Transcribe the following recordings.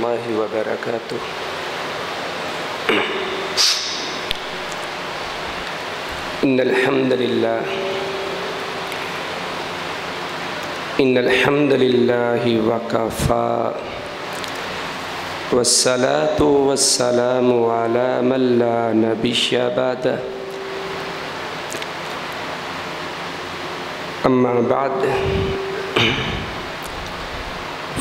रहमतुल्लाहि व बरकातुहू। इन्नल हम्दुलिल्लाहि व कफ़ा वस्सलातु वस्सलामु अला मन ला नबिय्य बअदह। अम्मा बाद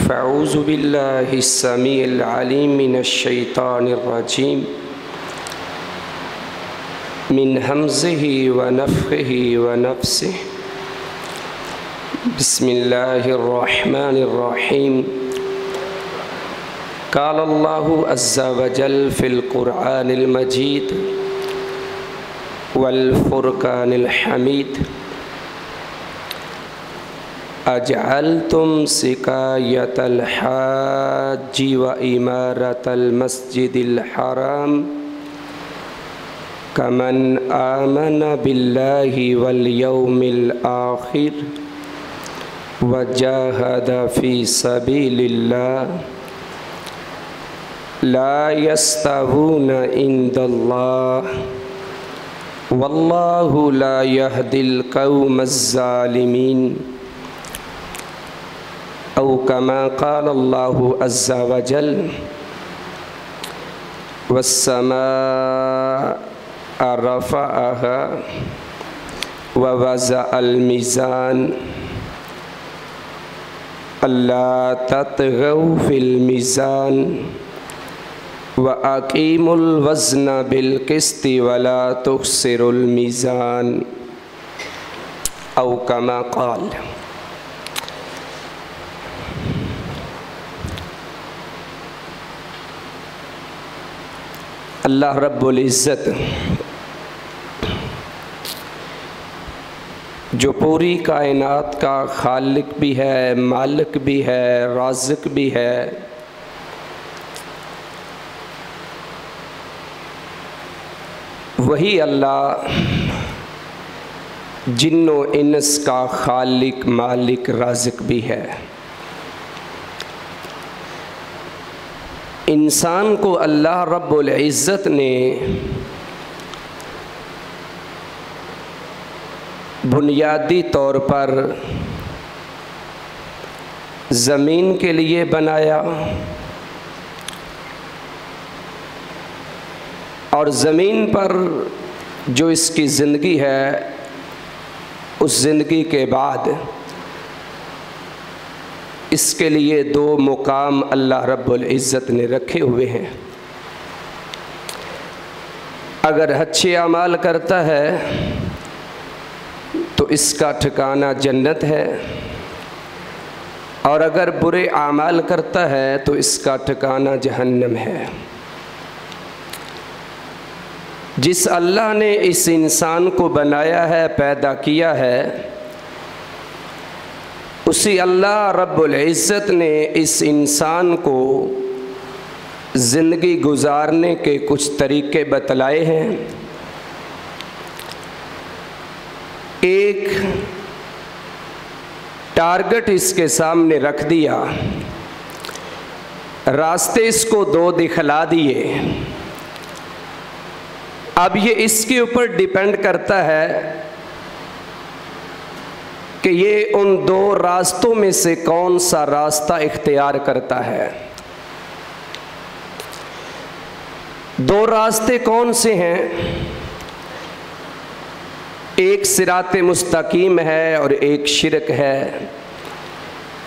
फ़अऊज़ु बिल्लाहि स्समीइल अलीम मिनश शैतानिर रजीम मिन हमज़िही व नफ़्ख़िही व नफ़्सिही। बिस्मिल्लाहिर रहमानिर रहीम। क़ाल अल्लाहु अज़्ज़ा व जल फ़िल क़ुरआनिल मजीद वल फ़ुरक़ानिल हमीद। अजअल्तुम सिकायतल हाज्जि व इमारतल मस्जिदिल हराम कमन आमन बिल्लाहि वल यौमिल आखिर व जाहद फ़ी सबीलिल्लाह ला यस्तवून इंदल्लाह वल्लाहु ला यहदिल क़ौमज़्ज़ालिमीन। औ कमा क़ाल अल्लाहु अज़्ज़ा व जल वस्समाअ रफ़अहा व वज़अल मीज़ान अल्ला ततग़ौ फ़िल मीज़ान व अक़ीमुल वज़्न बिल क़िस्ति वला तुख़्सिरुल मीज़ान। औ कमा क़ाल। अल्लाह रब्बुल इज़्ज़त जो पूरी कायनात का खालिक भी है, मालिक भी है, राज़िक भी है, वही अल्लाह जिन्नो इन्स का खालिक, मालिक, राज़िक भी है। इंसान को अल्लाह रब्बुल इज़्ज़त ने बुनियादी तौर पर ज़मीन के लिए बनाया और ज़मीन पर जो इसकी ज़िंदगी है, उस ज़िंदगी के बाद इसके लिए दो मुकाम अल्लाह रब्बुल इज़्ज़त ने रखे हुए हैं। अगर अच्छे अमाल करता है तो इसका ठिकाना जन्नत है, और अगर बुरे अमाल करता है तो इसका ठिकाना जहन्नम है। जिस अल्लाह ने इस इंसान को बनाया है, पैदा किया है, उसी अल्लाह रब्बुल इज़्ज़त ने इस इंसान को ज़िंदगी गुजारने के कुछ तरीक़े बतलाए हैं। एक टारगेट इसके सामने रख दिया, रास्ते इसको दो दिखला दिए। अब ये इसके ऊपर डिपेंड करता है कि ये उन दो रास्तों में से कौन सा रास्ता इख्तियार करता है। दो रास्ते कौन से हैं? एक सिराते मुस्तकीम है और एक शिरक है।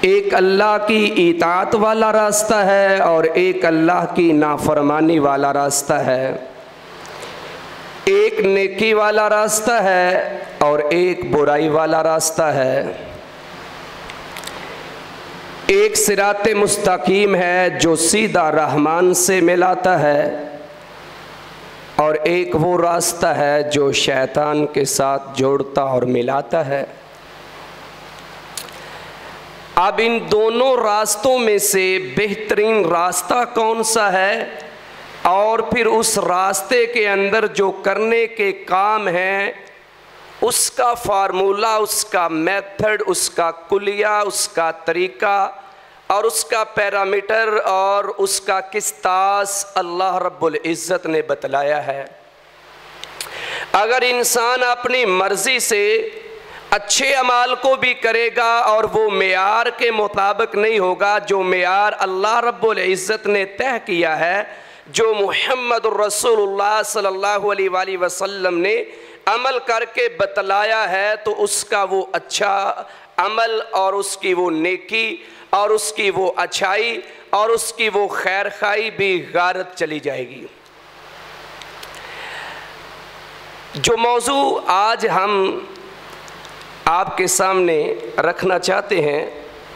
एक अल्लाह की इताअत वाला रास्ता है और एक अल्लाह की नाफरमानी वाला रास्ता है। एक नेकी वाला रास्ता है और एक बुराई वाला रास्ता है। एक सिराते मुस्तकीम है जो सीधा रहमान से मिलाता है, और एक वो रास्ता है जो शैतान के साथ जोड़ता और मिलाता है। अब इन दोनों रास्तों में से बेहतरीन रास्ता कौन सा है, और फिर उस रास्ते के अंदर जो करने के काम हैं उसका फार्मूला, उसका मेथड, उसका कुलिया, उसका तरीका और उसका पैरामीटर और उसका किस्तास अल्लाह रब्बुल इज़्ज़त ने बतलाया है। अगर इंसान अपनी मर्ज़ी से अच्छे अमाल को भी करेगा और वो मेयार के मुताबिक नहीं होगा, जो मेयार अल्लाह रब्बुल इज़्ज़त ने तय किया है, जो मुहम्मद रसूलुल्लाह सल्लल्लाहु अलैहि वसल्लम ने अमल करके बतलाया है, तो उसका वो अच्छा अमल और उसकी वो नेकी और उसकी वो अच्छाई और उसकी वो खैर खाई भी गारत चली जाएगी। जो मौजू आज हम आपके सामने रखना चाहते हैं,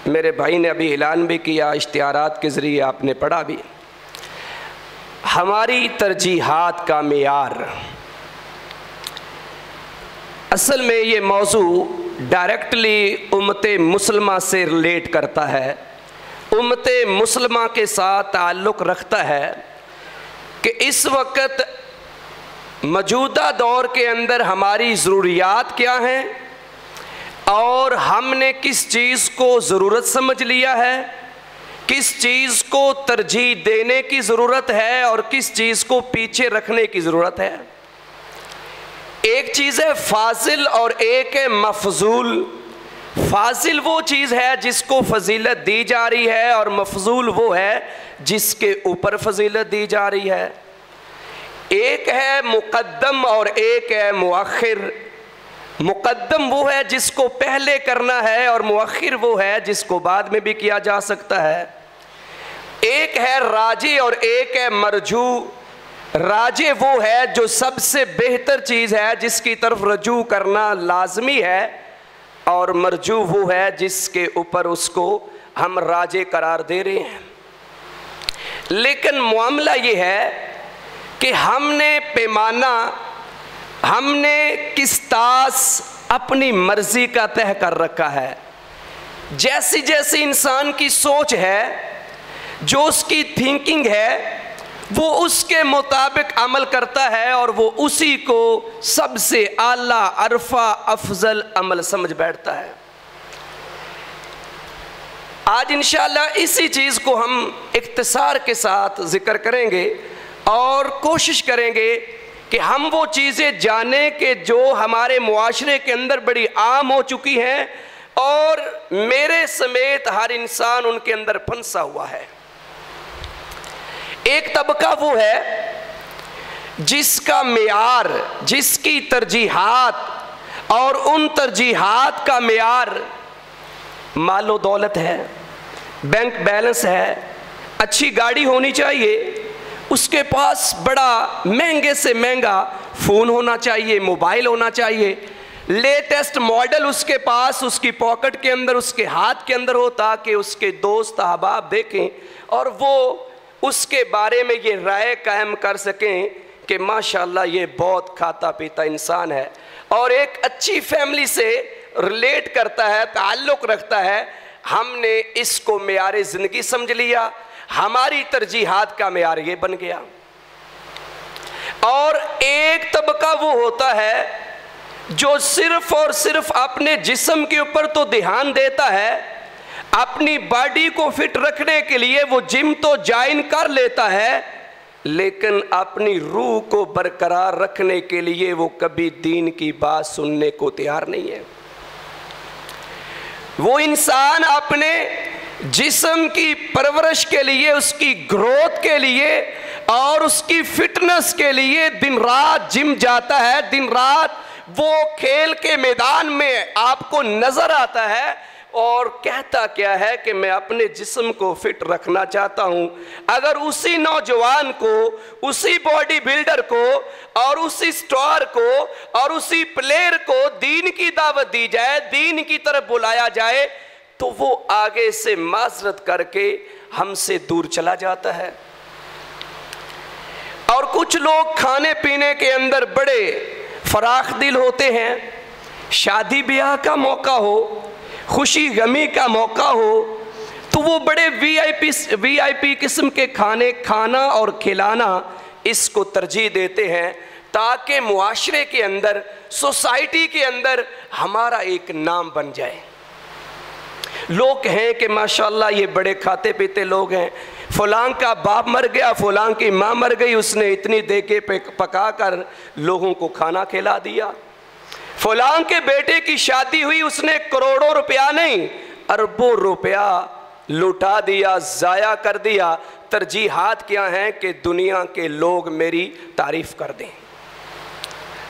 मेरे भाई ने अभी ऐलान भी किया, इश्तिहारात के ज़रिए आपने पढ़ा भी, हमारी तरजीहात का मेयार। असल में ये मौजू डायरेक्टली उम्मते मुसलमा से रिलेट करता है, उम्मते मुसलमा के साथ ताल्लुक़ रखता है कि इस वक्त मौजूदा दौर के अंदर हमारी ज़रूरियात क्या हैं और हमने किस चीज़ को ज़रूरत समझ लिया है, किस चीज़ को तरजीह देने की ज़रूरत है और किस चीज़ को पीछे रखने की ज़रूरत है। एक चीज़ है फाजिल और एक है मफजूल। फाजिल वो चीज़ है जिसको फजीलत दी जा रही है और मफजूल वो है जिसके ऊपर फजीलत दी जा रही है। एक है मुक़द्दम और एक है मुअख्खिर। मुक़द्दम वो है जिसको पहले करना है और मुअख्खिर वो है जिसको बाद में भी किया जा सकता है। एक है राजी और एक है मरजू। राजे वो है जो सबसे बेहतर चीज़ है जिसकी तरफ रजू करना लाजमी है, और मरजू वो है जिसके ऊपर उसको हम राजे करार दे रहे हैं। लेकिन मामला ये है कि हमने पैमाना, हमने किस्तास अपनी मर्जी का तय कर रखा है। जैसी जैसी इंसान की सोच है, जो उसकी थिंकिंग है, वो उसके मुताबिक अमल करता है और वो उसी को सबसे आला अरफा अफजल अमल समझ बैठता है। आज इंशाअल्लाह इसी चीज़ को हम इख्तिसार के साथ जिक्र करेंगे और कोशिश करेंगे कि हम वो चीज़ें जानें कि जो हमारे मुआशरे के अंदर बड़ी आम हो चुकी हैं और मेरे समेत हर इंसान उनके अंदर फंसा हुआ है। एक तबका वो है जिसका मेयार, जिसकी तरजीहात और उन तरजीहात का मेयार मालो दौलत है, बैंक बैलेंस है, अच्छी गाड़ी होनी चाहिए, उसके पास बड़ा महंगे से महंगा फ़ोन होना चाहिए, मोबाइल होना चाहिए, लेटेस्ट मॉडल उसके पास, उसकी पॉकेट के अंदर, उसके हाथ के अंदर हो, ताकि उसके दोस्त अहबाब देखें और वो उसके बारे में ये राय कायम कर सकें कि माशाल्लाह ये बहुत खाता पीता इंसान है और एक अच्छी फैमिली से रिलेट करता है, ताल्लुक़ रखता है। हमने इसको मेयार ज़िंदगी समझ लिया, हमारी तरजीहात का मेयार ये बन गया। और एक तबका वो होता है जो सिर्फ़ और सिर्फ अपने जिस्म के ऊपर तो ध्यान देता है, अपनी बॉडी को फिट रखने के लिए वो जिम तो ज्वाइन कर लेता है, लेकिन अपनी रूह को बरकरार रखने के लिए वो कभी दीन की बात सुनने को तैयार नहीं है। वो इंसान अपने जिस्म की परवरिश के लिए, उसकी ग्रोथ के लिए और उसकी फिटनेस के लिए दिन रात जिम जाता है, दिन रात वो खेल के मैदान में आपको नजर आता है और कहता क्या है कि मैं अपने जिस्म को फिट रखना चाहता हूं। अगर उसी नौजवान को, उसी बॉडी बिल्डर को और उसी स्टार को और उसी प्लेयर को दीन की दावत दी जाए, दीन की तरफ बुलाया जाए, तो वो आगे से माजरत करके हमसे दूर चला जाता है। और कुछ लोग खाने पीने के अंदर बड़े फराख दिल होते हैं, शादी ब्याह का मौका हो, खुशी गमी का मौका हो, तो वो बड़े वीआईपी किस्म के खाने खाना और खिलाना इसको तरजीह देते हैं, ताकि मुआशरे के अंदर, सोसाइटी के अंदर हमारा एक नाम बन जाए। लोग हैं कि माशाल्लाह ये बड़े खाते पीते लोग हैं, फलां का बाप मर गया, फलां की माँ मर गई, उसने इतनी दे के पका कर लोगों को खाना खिला दिया। फलां के बेटे की शादी हुई, उसने करोड़ों रुपया नहीं अरबों रुपया लुटा दिया, ज़ाया कर दिया। तरजीहात क्या हैं कि दुनिया के लोग मेरी तारीफ कर दें।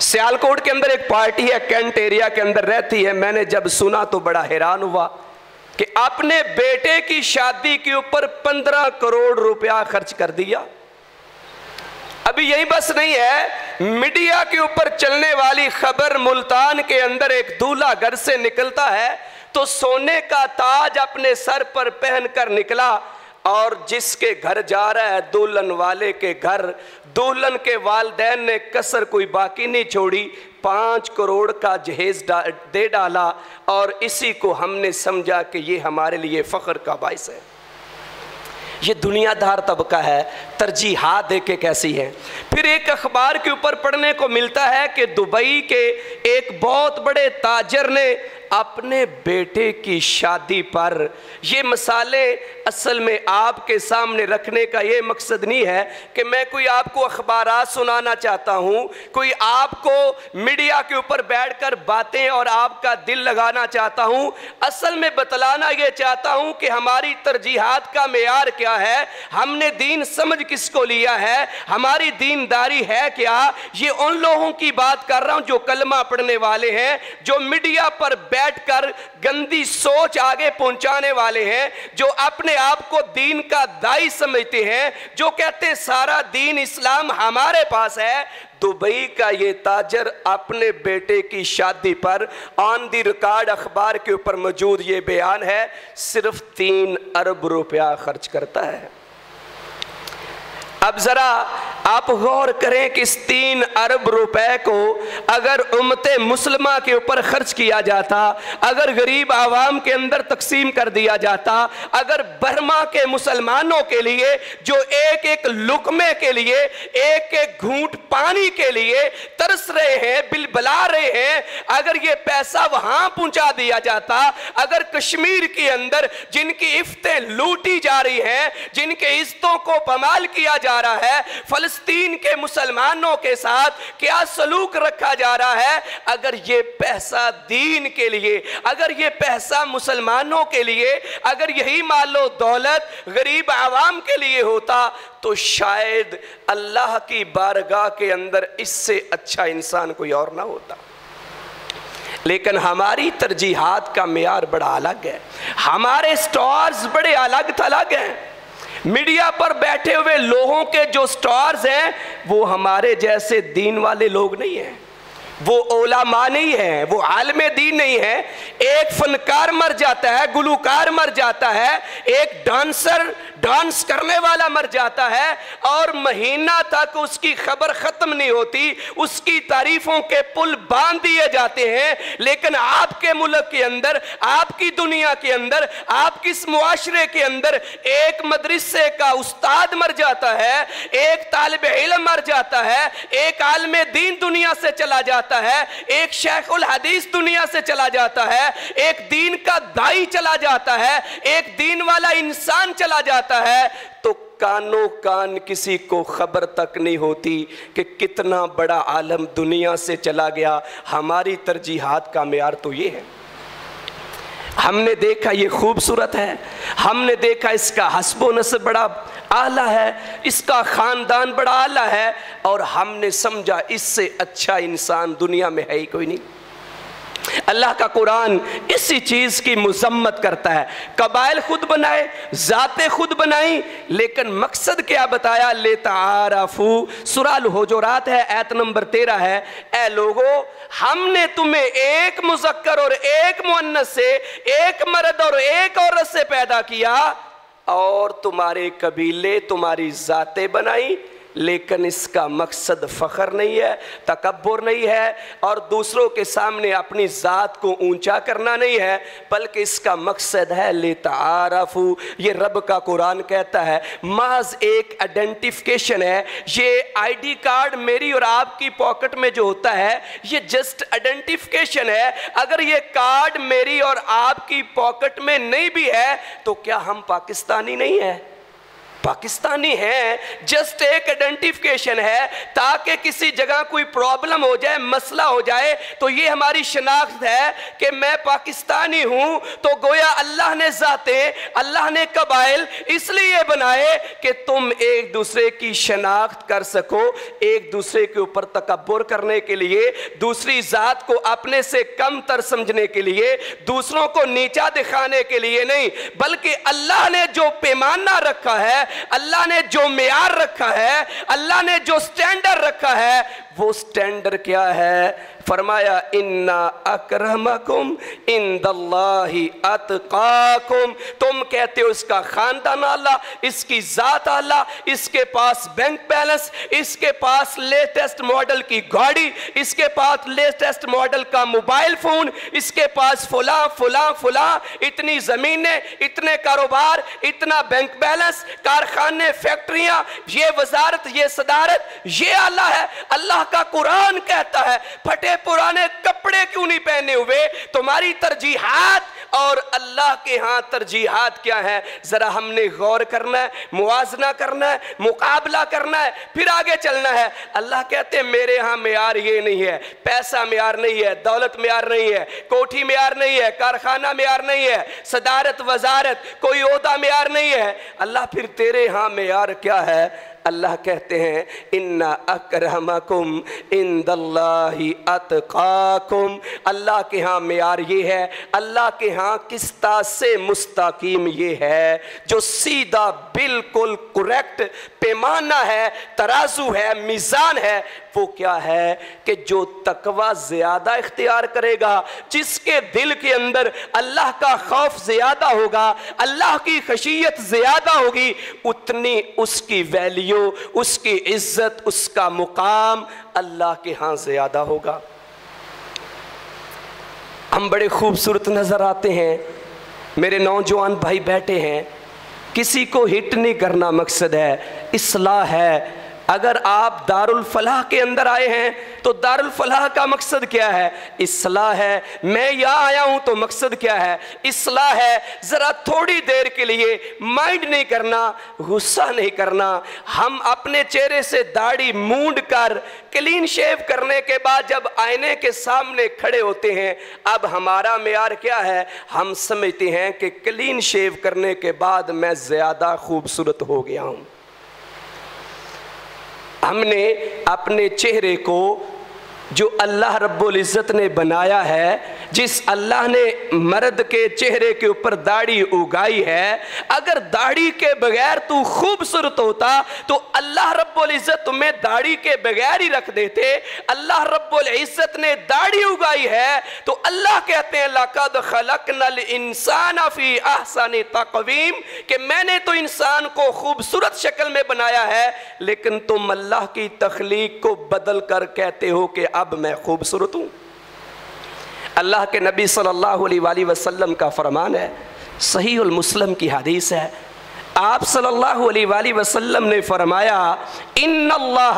सियालकोट के अंदर एक पार्टी है, कैंट एरिया के अंदर रहती है। मैंने जब सुना तो बड़ा हैरान हुआ कि अपने बेटे की शादी के ऊपर 15 करोड़ रुपया खर्च कर दिया। अभी यही बस नहीं है, मीडिया के ऊपर चलने वाली खबर, मुल्तान के अंदर एक दूल्हा घर से निकलता है तो सोने का ताज अपने सर पर पहनकर निकला, और जिसके घर जा रहा है दुल्हन वाले के घर, दुल्हन के वालिदैन ने कसर कोई बाकी नहीं छोड़ी, 5 करोड़ का जहेज दे डाला। और इसी को हमने समझा कि ये हमारे लिए फ़ख्र का बाइस है। ये दुनियादार तबका है, तरजीहात देखे कैसी है। फिर एक अखबार के ऊपर पढ़ने को मिलता है कि दुबई के एक बहुत बड़े ताजर ने अपने बेटे की शादी पर, ये मसाले असल में आपके सामने रखने का ये मकसद नहीं है कि मैं कोई आपको अखबारात सुनाना चाहता हूँ, कोई आपको मीडिया के ऊपर बैठकर बातें और आपका दिल लगाना चाहता हूँ। असल में बतलाना ये चाहता हूँ कि हमारी तरजीहात का मेयार क्या है, हमने दीन समझ किसको लिया है, हमारी दीनदारी है क्या। ये उन लोगों की बात कर रहा हूँ जो कलमा पढ़ने वाले हैं, जो मीडिया पर बैठकर गंदी सोच आगे पहुंचाने वाले हैं, जो अपने आप को दीन का दाई समझते हैं, जो कहते हैं सारा दीन इस्लाम हमारे पास है। दुबई का ये ताजर अपने बेटे की शादी पर ऑन दी रिकॉर्ड अखबार के ऊपर मौजूद ये बयान है, सिर्फ 3 अरब रुपया खर्च करता है। अब जरा आप गौर करें कि इस 3 अरब रुपए को अगर उम्मते मुस्लिमा के ऊपर खर्च किया जाता, अगर गरीब आवाम के अंदर तकसीम कर दिया जाता, अगर बर्मा के मुसलमानों के लिए जो एक एक लुकमे के लिए, एक एक घूंट पानी के लिए तरस रहे हैं, बिलबला रहे हैं, अगर ये पैसा वहां पहुंचा दिया जाता, अगर कश्मीर के अंदर जिनकी इफ्तें लूटी जा रही हैं, जिनके इज्जतों को पमाल किया जा रहा है, फलस्तीन के मुसलमानों के साथ क्या सलूक रखा जा रहा है, अगर ये पैसा दीन के लिए, अगर ये पैसा मुसलमानों के लिए, अगर यही मालो दौलत गरीब आवाम के लिए होता तो शायद अल्लाह की बारगाह के अंदर इससे अच्छा इंसान कोई और ना होता। लेकिन हमारी तरजीहात का मेयार बड़ा अलग है, हमारे स्टार्स बड़े अलग थलग हैं। मीडिया पर बैठे हुए लोगों के जो स्टार्स हैं वो हमारे जैसे दीन वाले लोग नहीं हैं, वो उलमा नहीं है, वो आलिम दीन नहीं है। एक फनकार मर जाता है, गुलूकार मर जाता है, एक डांसर डांस करने वाला मर जाता है और महीना तक उसकी खबर खत्म नहीं होती, उसकी तारीफों के पुल बांध दिए जाते हैं। लेकिन आपके मुल्क के अंदर, आपकी दुनिया के अंदर, आपकी इस मुआशरे के अंदर एक मदरसे का उस्ताद मर जाता है, एक तालिब इल्म मर जाता है, एक आलिम दीन दुनिया से चला जाता है, एक शेखुल हदीस दुनिया से चला जाता है, एक दीन का दाई चला जाता है, एक दीन वाला इंसान चला जाता है, तो कानो कान किसी को खबर तक नहीं होती कि कितना बड़ा आलम दुनिया से चला गया। हमारी तरजीहात का मेयार तो ये है, हमने देखा ये खूबसूरत है, हमने देखा इसका हस्बो नस्ब बड़ा आला है, इसका ख़ानदान बड़ा आला है, और हमने समझा इससे अच्छा इंसान दुनिया में है ही कोई नहीं। अल्लाह का कुरान इसी चीज़ की मुज़म्मत करता है। कबाइल खुद बनाए, ज़ातें खुद बनाई, लेकिन मकसद क्या बताया? लेतारफू। सूरह अल-हुजुरात है, आयत नंबर 13 है, ए लोगो हमने तुम्हें एक मुज़क्कर और एक मुअन्नस से, एक मर्द और एक औरत से पैदा किया, और तुम्हारे कबीले, तुम्हारी ज़ातें बनाई, लेकिन इसका मकसद फ़ख्र नहीं है, तकब्बुर नहीं है और दूसरों के सामने अपनी ज़ात को ऊंचा करना नहीं है, बल्कि इसका मकसद है लितारफू। ये रब का कुरान कहता है माज एक आइडेंटिफिकेशन है। ये आईडी कार्ड मेरी और आपकी पॉकेट में जो होता है ये जस्ट आइडेंटिफिकेशन है। अगर ये कार्ड मेरी और आपकी पॉकेट में नहीं भी है तो क्या हम पाकिस्तानी नहीं है? पाकिस्तानी हैं, जस्ट एक आइडेंटिफिकेशन है, ताकि किसी जगह कोई प्रॉब्लम हो जाए, मसला हो जाए तो ये हमारी शनाख्त है कि मैं पाकिस्तानी हूं। तो गोया अल्लाह ने ज़ाते, अल्लाह ने कबाइल इसलिए बनाए कि तुम एक दूसरे की शनाख्त कर सको, एक दूसरे के ऊपर तकब्बुर करने के लिए, दूसरी ज़ात को अपने से कम तर समझने के लिए, दूसरों को नीचा दिखाने के लिए नहीं, बल्कि अल्लाह ने जो पैमाना रखा है, अल्लाह ने जो मेयार रखा है, अल्लाह ने जो स्टैंडर्ड रखा है, वो स्टैंडर्ड क्या है? फरमाया इन्ना अक्रमकुम इंदल्लाहि अतकाकुम। तुम कहते हो इसका खानदान आला, इसकी जात आला, इसके पास बैंक बैलेंस, इसके पास लेटेस्ट मॉडल की गाड़ी, इसके पास लेटेस्ट मॉडल का मोबाइल फोन, इसके पास फुला फुला फुला, इतनी जमीनें, इतने कारोबार, इतना बैंक बैलेंस, कारखाने, फैक्ट्रियां, ये वजारत, ये सदारत, ये आला है। अल्लाह का कुरान कहता है फटे पुराने कपड़े क्यों नहीं पहने हुए? तुम्हारी तरजीहात और अल्लाह के यहां तरजीहात क्या है? जरा हमने गौर करना है, मुआजना करना है, मुकाबला करना है, फिर आगे चलना है। अल्लाह कहते हैं मेरे यहां मेयार ये नहीं है, पैसा मेयार नहीं है, दौलत मेयार नहीं है, कोठी मेयार नहीं है, कारखाना मेयार नहीं है, सदारत वजारत कोई ओहदा मेयार नहीं है। अल्लाह फिर तेरे यहां मेयार क्या है? अल्लाह कहते हैं इन्ना अक्रमकुम इंदल्लाहि अतकाकुम। अल्लाह के यहाँ मेयार ये है, अल्लाह के यहाँ किस्ता से मुस्तकीम ये है, जो सीधा बिल्कुल करेक्ट पैमाना है, तराजू है, मीज़ान है। वो क्या है कि जो तकवा ज़्यादा इख्तियार करेगा, जिसके दिल के अंदर अल्लाह का खौफ ज़्यादा होगा, अल्लाह की खशियत ज़्यादा होगी, उतनी उसकी वैल्यू, उसकी इज्जत, उसका मुकाम अल्लाह के यहाँ ज़्यादा होगा। हम बड़े खूबसूरत नज़र आते हैं, मेरे नौजवान भाई बैठे हैं, किसी को हिट नहीं करना मकसद है, इस्लाह है। अगर आप दारुल फलाह के अंदर आए हैं तो दारुल फलाह का मकसद क्या है? इस्लाह है। मैं यहाँ आया हूँ तो मकसद क्या है? इस्लाह है। ज़रा थोड़ी देर के लिए माइंड नहीं करना, गुस्सा नहीं करना। हम अपने चेहरे से दाढ़ी मूंड कर क्लीन शेव करने के बाद जब आईने के सामने खड़े होते हैं, अब हमारा मेयार क्या है? हम समझते हैं कि क्लीन शेव करने के बाद मैं ज़्यादा खूबसूरत हो गया हूँ। हमने अपने चेहरे को जो अल्लाह रब्बुल इज़्ज़त ने बनाया है, जिस अल्लाह ने मर्द के चेहरे के ऊपर दाढ़ी उगाई है, अगर दाढ़ी के बगैर तू खूबसूरत होता तो अल्लाह रब्बुल इज़्ज़त तुम्हें दाढ़ी के बगैर ही रख देते। अल्लाह रब्बुल इज़्ज़त ने दाढ़ी उगाई है तो अल्लाह कहते हैं लक़द खलक़नल इंसान फ़ी अहसनि तक़वीम, कि मैंने तो इंसान को खूबसूरत शक्ल में बनाया है, लेकिन तुम अल्लाह की तख्लीक को बदल कर कहते हो कि अब मैं खूबसूरत हूँ। अल्लाह के नबी सल्लल्लाहु अलैहि वसल्लम का फरमान है, सहीहुल मुस्लिम की हदीस है, आप सल्लल्लाहु अलैहि वसल्लम ने फरमाया इन्नल्लाह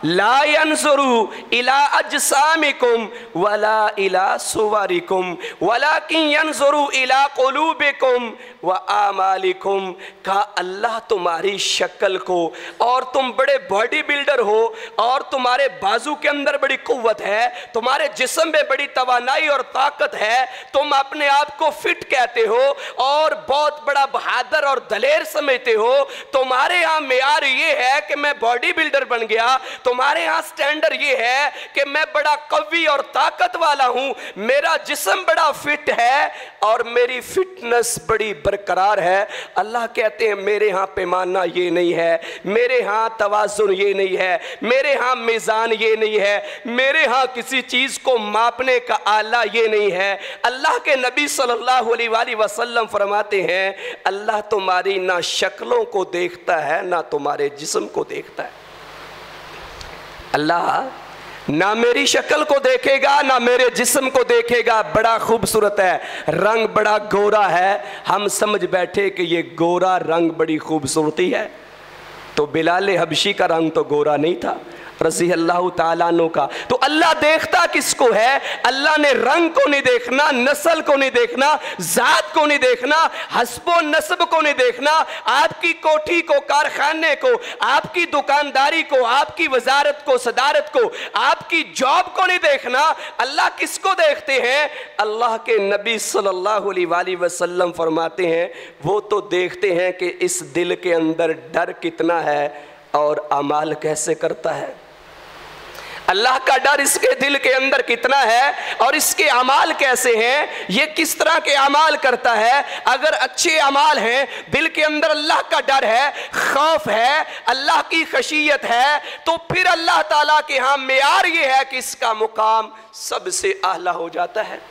ला यंजुरु इला अजसामिकुम वला इला सुवरिकुम वलाकिन यंजुरु इला कुलूबिकुम व आमालिकुम। कहा अल्लाह तुम्हारी शक्ल को, और तुम बड़े बॉडी बिल्डर हो और तुम्हारे बाजू के अंदर बड़ी कुव्वत है, तुम्हारे जिस्म में बड़ी तवानाई और ताकत है, तुम अपने आप को फिट कहते हो और बहुत बड़ा बहादुर और दलेर समझते हो, तुम्हारे यहाँ मेयार ये है कि मैं बॉडी बिल्डर बन गया, तुम्हारे यहाँ स्टैंडर्ड ये है कि मैं बड़ा कवी और ताकत वाला हूँ, मेरा जिस्म बड़ा फिट है और मेरी फिटनेस बड़ी बरकरार है। अल्लाह कहते हैं मेरे यहाँ पैमाना ये नहीं है, मेरे यहाँ तवाज़ुन ये नहीं है, मेरे यहाँ मीज़ान ये नहीं है, मेरे यहाँ किसी चीज़ को मापने का आला ये नहीं है। अल्लाह के नबी सल्लल्लाहु अलैहि वसल्लम फरमाते हैं अल्लाह तुम्हारी ना शक्लों को देखता है ना तुम्हारे जिस्म को देखता है। अल्लाह ना मेरी शक्ल को देखेगा ना मेरे जिस्म को देखेगा, बड़ा खूबसूरत है, रंग बड़ा गोरा है, हम समझ बैठे कि ये गोरा रंग बड़ी खूबसूरती है। तो बिलाल हबशी का रंग तो गोरा नहीं था, रज़ी अल्लाह ताला अन्हु का। तो अल्लाह देखता किसको है? अल्लाह ने रंग को नहीं देखना, नस्ल को नहीं देखना, जात को नहीं देखना, हस्बो नस्ब को नहीं देखना, आपकी कोठी को, कारखाने को, आपकी दुकानदारी को, आपकी वजारत को, सदारत को, आपकी जॉब को नहीं देखना। अल्लाह किसको देखते हैं? अल्लाह के नबी सल्लल्लाहु अलैहि वसल्लम फरमाते हैं वो तो देखते हैं कि इस दिल के अंदर डर कितना है और अमाल कैसे करता है। अल्लाह का डर इसके दिल के अंदर कितना है और इसके अमाल कैसे हैं, ये किस तरह के अमाल करता है। अगर अच्छे अमाल हैं, दिल के अंदर अल्लाह का डर है, खौफ है, अल्लाह की खशियत है, तो फिर अल्लाह ताला के यहाँ मेयार ये है कि इसका मुकाम सबसे आला हो जाता है।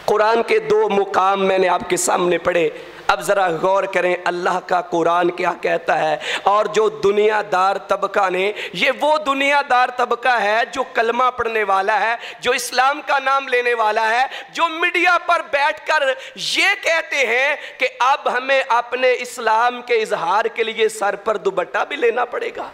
कुरान के 2 मुकाम मैंने आपके सामने पढ़े, अब ज़रा गौर करें अल्लाह का कुरान क्या कहता है। और जो दुनियादार तबका ने, ये वो दुनियादार तबका है जो कलमा पढ़ने वाला है, जो इस्लाम का नाम लेने वाला है, जो मीडिया पर बैठकर ये कहते हैं कि अब हमें अपने इस्लाम के इजहार के लिए सर पर दुपट्टा भी लेना पड़ेगा।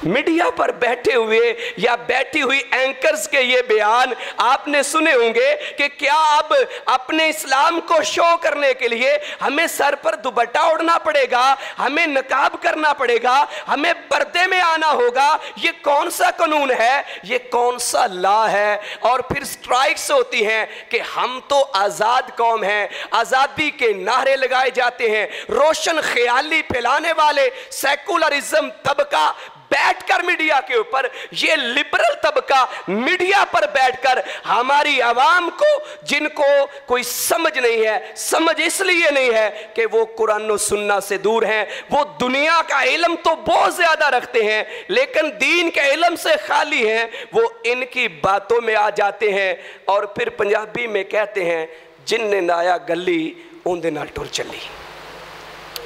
मीडिया पर बैठे हुए या बैठी हुई एंकर्स के ये बयान आपने सुने होंगे कि क्या अब अपने इस्लाम को शो करने के लिए हमें सर पर दुपट्टा ओढ़ना पड़ेगा, हमें नकाब करना पड़ेगा, हमें पर्दे में आना होगा। ये कौन सा कानून है, ये कौन सा लॉ है? और फिर स्ट्राइक्स होती हैं कि हम तो आज़ाद कौम हैं, आज़ादी के नारे लगाए जाते हैं। रोशन ख्याली फैलाने वाले सेकुलरिज्म तबका बैठकर मीडिया के ऊपर, ये लिबरल तबका मीडिया पर बैठकर हमारी आवाम को, जिनको कोई समझ नहीं है, समझ इसलिए नहीं है कि वो कुरान और सुन्ना से दूर हैं, वो दुनिया का इल्म तो बहुत ज्यादा रखते हैं लेकिन दीन के इल्म से खाली हैं, वो इनकी बातों में आ जाते हैं। और फिर पंजाबी में कहते हैं जिन्ने नाया गली उनदे नाल टुर चली,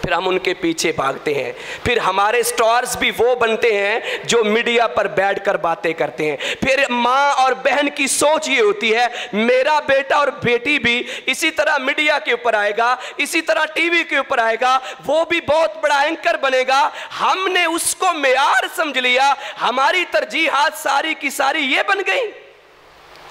फिर हम उनके पीछे भागते हैं। फिर हमारे स्टार्स भी वो बनते हैं जो मीडिया पर बैठकर बातें करते हैं। फिर माँ और बहन की सोच ये होती है मेरा बेटा और बेटी भी इसी तरह मीडिया के ऊपर आएगा, इसी तरह टीवी के ऊपर आएगा, वो भी बहुत बड़ा एंकर बनेगा। हमने उसको मेयार समझ लिया, हमारी तरजीहात सारी की सारी ये बन गई।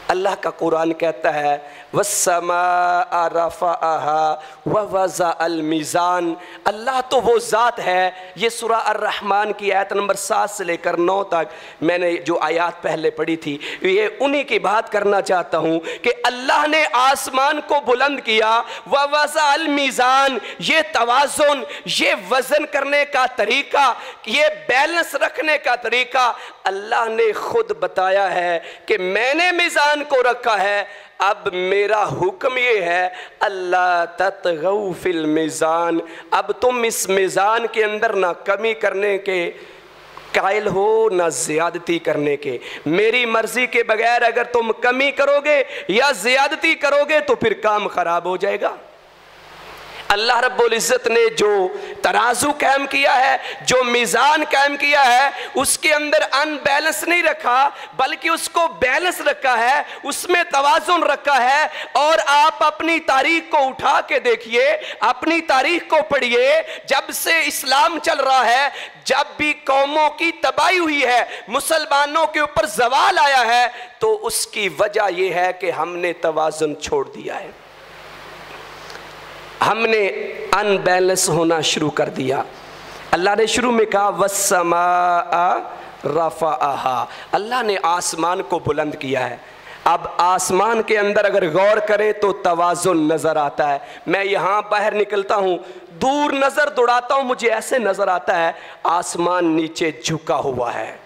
अल्लाह का कुरान कहता है वस्समा रफ़अहा व वज़अल मीज़ान। अल्लाह तो वो ज़ात है, ये सूरा अर्रहमान की आयत नंबर 7 से लेकर 9 तक मैंने जो आयत पहले पढ़ी थी, ये उन्हीं की बात करना चाहता हूँ कि अल्लाह ने आसमान को बुलंद किया, व वज़अल मीज़ान, ये तवाज़ुन, ये वज़न करने का तरीका, ये बैलेंस रखने का तरीका अल्लाह ने खुद बताया है कि मैंने मीज़ान को रखा है। अब मेरा हुक्म ये है अल्लाह ततगौ फिल मीज़ान, अब तुम इस मीज़ान के अंदर ना कमी करने के कायल हो ना ज़्यादती करने के। मेरी मर्जी के बगैर अगर तुम कमी करोगे या ज़्यादती करोगे तो फिर काम खराब हो जाएगा। अल्लाह रब्बुल इज़्ज़त ने जो तराजू कायम किया है, जो मीज़ान कायम किया है, उसके अंदर अनबैलेंस नहीं रखा बल्कि उसको बैलेंस रखा है, उसमें तवाज़ुन रखा है। और आप अपनी तारीख को उठा के देखिए, अपनी तारीख को पढ़िए, जब से इस्लाम चल रहा है, जब भी कौमों की तबाही हुई है, मुसलमानों के ऊपर ज़वाल आया है, तो उसकी वजह यह है कि हमने तवाज़ुन छोड़ दिया है, हमने अनबैलेंस होना शुरू कर दिया। अल्लाह ने शुरू में कहा वस्समा रफ़अहा, अल्लाह ने आसमान को बुलंद किया है। अब आसमान के अंदर अगर गौर करें तो तवाज़ुन नज़र आता है। मैं यहाँ बाहर निकलता हूँ, दूर नज़र दौड़ाता हूँ, मुझे ऐसे नज़र आता है आसमान नीचे झुका हुआ है,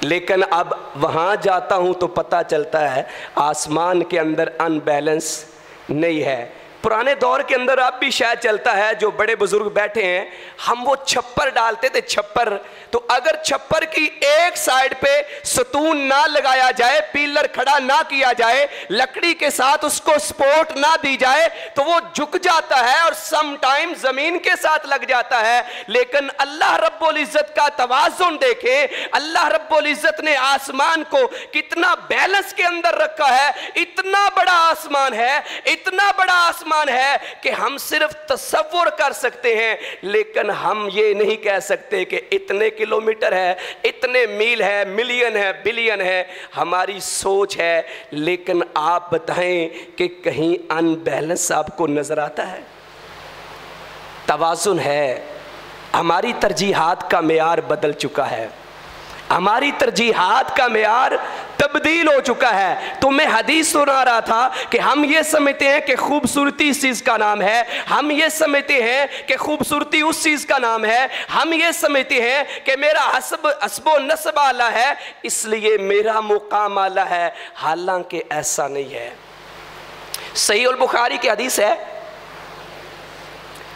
लेकिन अब वहाँ जाता हूँ तो पता चलता है आसमान के अंदर अनबैलेंस नहीं है। पुराने दौर के अंदर अब भी शायद चलता है, जो बड़े बुजुर्ग बैठे हैं, हम वो छप्पर डालते थे, छप्पर। तो अगर छप्पर की एक साइड पे सतून ना लगाया जाए, पिलर खड़ा ना किया जाए, लकड़ी के साथ उसको सपोर्ट ना दी जाए, तो वो झुक जाता है और सम टाइम जमीन के साथ लग जाता है। लेकिन अल्लाह रब्बुल इज्जत का तवाज़ुन देखें, अल्लाह रब्बुल इज्जत ने आसमान को कितना बैलेंस के अंदर रखा है। इतना बड़ा आसमान है, इतना बड़ा आसमान है कि हम सिर्फ तसव्वुर कर सकते हैं, लेकिन हम ये नहीं कह सकते कि इतने किलोमीटर है, इतने मील है, मिलियन है, बिलियन है। हमारी सोच है। लेकिन आप बताएं कि कहीं अनबैलेंस आपको नजर आता है? तवाज़ुन है। हमारी तरजीहात का मेयार बदल चुका है, हमारी तरजीहात का मेयार तब्दील हो चुका है। तो मैं हदीस सुना रहा था कि हम ये समझते हैं कि खूबसूरती इस चीज़ का नाम है, हम ये समझते हैं कि खूबसूरती उस चीज़ का नाम है, हम ये समझते हैं कि मेरा हस्ब नस्ब आला है इसलिए मेरा मुकाम आला है। हालांकि ऐसा नहीं है। सही अल बुखारी की हदीस है,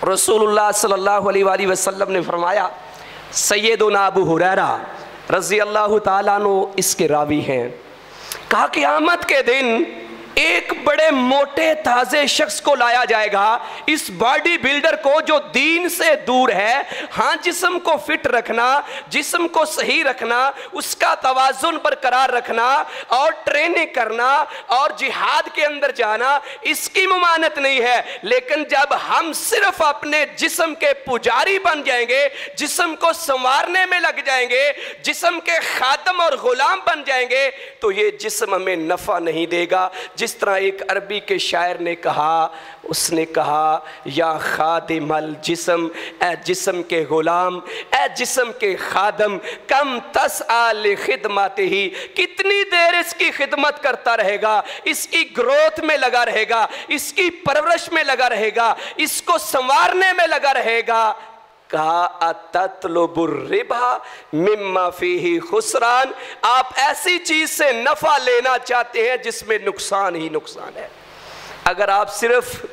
रसूलुल्लाह सल्लल्लाहु अलैहि वसल्लम ने फरमाया, सैयदुना अबू हुरैरा रज़ी अल्लाह ताला अन्हु इसके रावी हैं, कहा क़यामत के दिन एक बड़े मोटे ताजे शख्स को लाया जाएगा, इस बॉडी बिल्डर को जो दीन से दूर है। हाँ, जिस्म को फिट रखना, जिस्म को सही रखना, उसका तवाज़ुन बरकरार रखना और ट्रेनिंग करना और जिहाद के अंदर जाना, इसकी मुमानत नहीं है। लेकिन जब हम सिर्फ अपने जिस्म के पुजारी बन जाएंगे, जिस्म को संवारने में लग जाएंगे, जिस्म के खादम और गुलाम बन जाएंगे, तो ये जिस्म हमें नफ़ा नहीं देगा। जिस तरह एक अरबी के शायर ने कहा, उसने कहा, या खादिमल जिस्म, ए जिस्म के गुलाम, ए जिस्म के खादम, कम तसआल खिदमत ही, कितनी देर इसकी खिदमत करता रहेगा, इसकी ग्रोथ में लगा रहेगा, इसकी परवरिश में लगा रहेगा, इसको संवारने में लगा रहेगा। रिबा मिम्मा फीही खुसरान, आप ऐसी चीज से नफा लेना चाहते हैं जिसमें नुकसान ही नुकसान है। अगर आप सिर्फ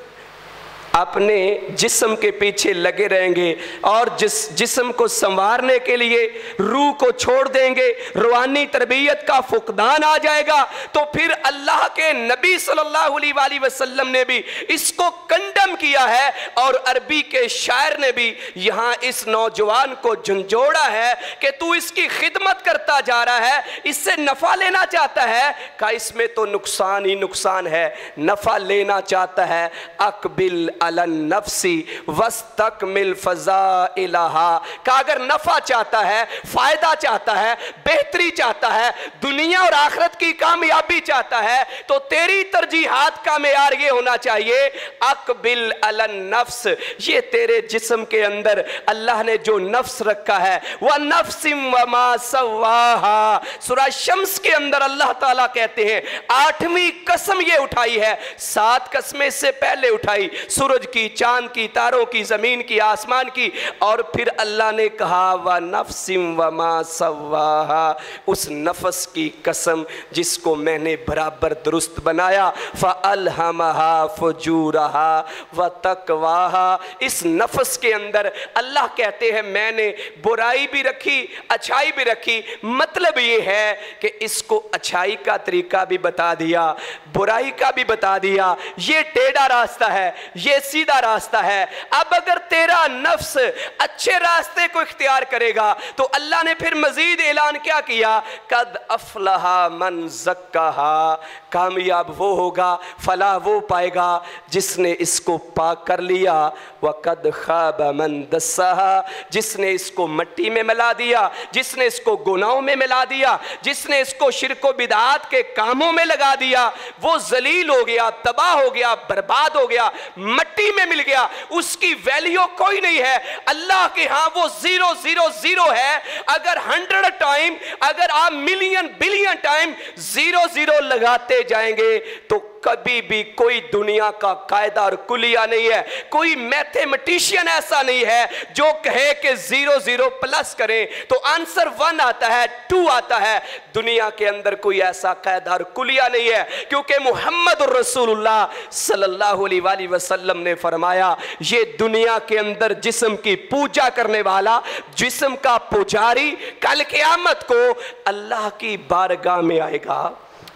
अपने जिस्म के पीछे लगे रहेंगे और जिस्म को संवारने के लिए रूह को छोड़ देंगे, रूहानी तरबियत का फुकदान आ जाएगा, तो फिर अल्लाह के नबी सल्लल्लाहु अलैहि वसल्लम ने भी इसको कंडम किया है और अरबी के शायर ने भी यहाँ इस नौजवान को झंझोड़ा है कि तू इसकी खिदमत करता जा रहा है, इससे नफ़ा लेना चाहता है। का इसमें तो नुकसान ही नुकसान है। नफ़ा लेना चाहता है, अकबिल अलन नफ्सी वस्तकमिल फज़ाइलहा, का अगर नफा चाहता है, फायदा चाहता है, बेहतरी चाहता है, दुनिया और आखिरत की कामयाबी चाहता है, तो तेरी तरजीहात का मेयार ये होना चाहिए, अकबिल अलन नफ्स। ये तेरे जिस्म के अंदर अल्लाह ने जो नफ्स रखा है, वह नफ्सिम वमा सव्वाहा, सूरह शम्स के अंदर अल्लाह ताला कहते हैं 8वीं कसम ये उठाई है, 7 कस्में इससे पहले उठाई, सूरज की, चांद की, तारों की, जमीन की, आसमान की, और फिर अल्लाह ने कहा व नफ्सिम वमा सव्वाहा, उस नफ्स की कसम जिसको मैंने बराबर दुरुस्त बनाया, फ़अल्हमहा फुजूरहा व तक़वाहा। इस नफ्स के अंदर अल्लाह कहते हैं मैंने बुराई भी रखी, अच्छाई भी रखी। मतलब ये है कि इसको अच्छाई का तरीका भी बता दिया, बुराई का भी बता दिया, ये टेढ़ा रास्ता है, ये सीधा रास्ता है। अब अगर तेरा नफ्स अच्छे रास्ते को इख्तियार करेगा तो अल्लाह ने फिर मजीद ऐलान क्या किया, कद अफलहा मन ज़क्काहा, कामयाब वो होगा, फलाह वो पाएगा जिसने इसको पाक कर लिया, व कद खाब मन दस्साहा, जिसने इसको मट्टी में मिला दिया, जिसने इसको गुनाहों में मिला दिया, जिसने इसको शिरको बिदात के कामों में लगा दिया, वो जलील हो गया, तबाह हो गया, बर्बाद हो गया, मट्टी में मिल गया, उसकी वैल्यू कोई नहीं है। अल्लाह के यहां वो 000 है। अगर 100 टाइम, अगर आप मिलियन बिलियन टाइम 00 लगाते जाएंगे तो कभी भी कोई दुनिया का कायदा और कुलिया नहीं है, कोई मैथमेटिशियन ऐसा नहीं है जो कहे कि 0 0 प्लस करें तो आंसर 1 आता है, 2 आता है। दुनिया के अंदर कोई ऐसा कायदा और कुलिया नहीं है, क्योंकि मोहम्मद रसूलुल्लाह सल्लल्लाहु अलैहि वसल्लम ने फरमाया, ये दुनिया के अंदर जिस्म की पूजा करने वाला, जिस्म का पुजारी कल क़यामत को अल्लाह की बारगाह में आएगा।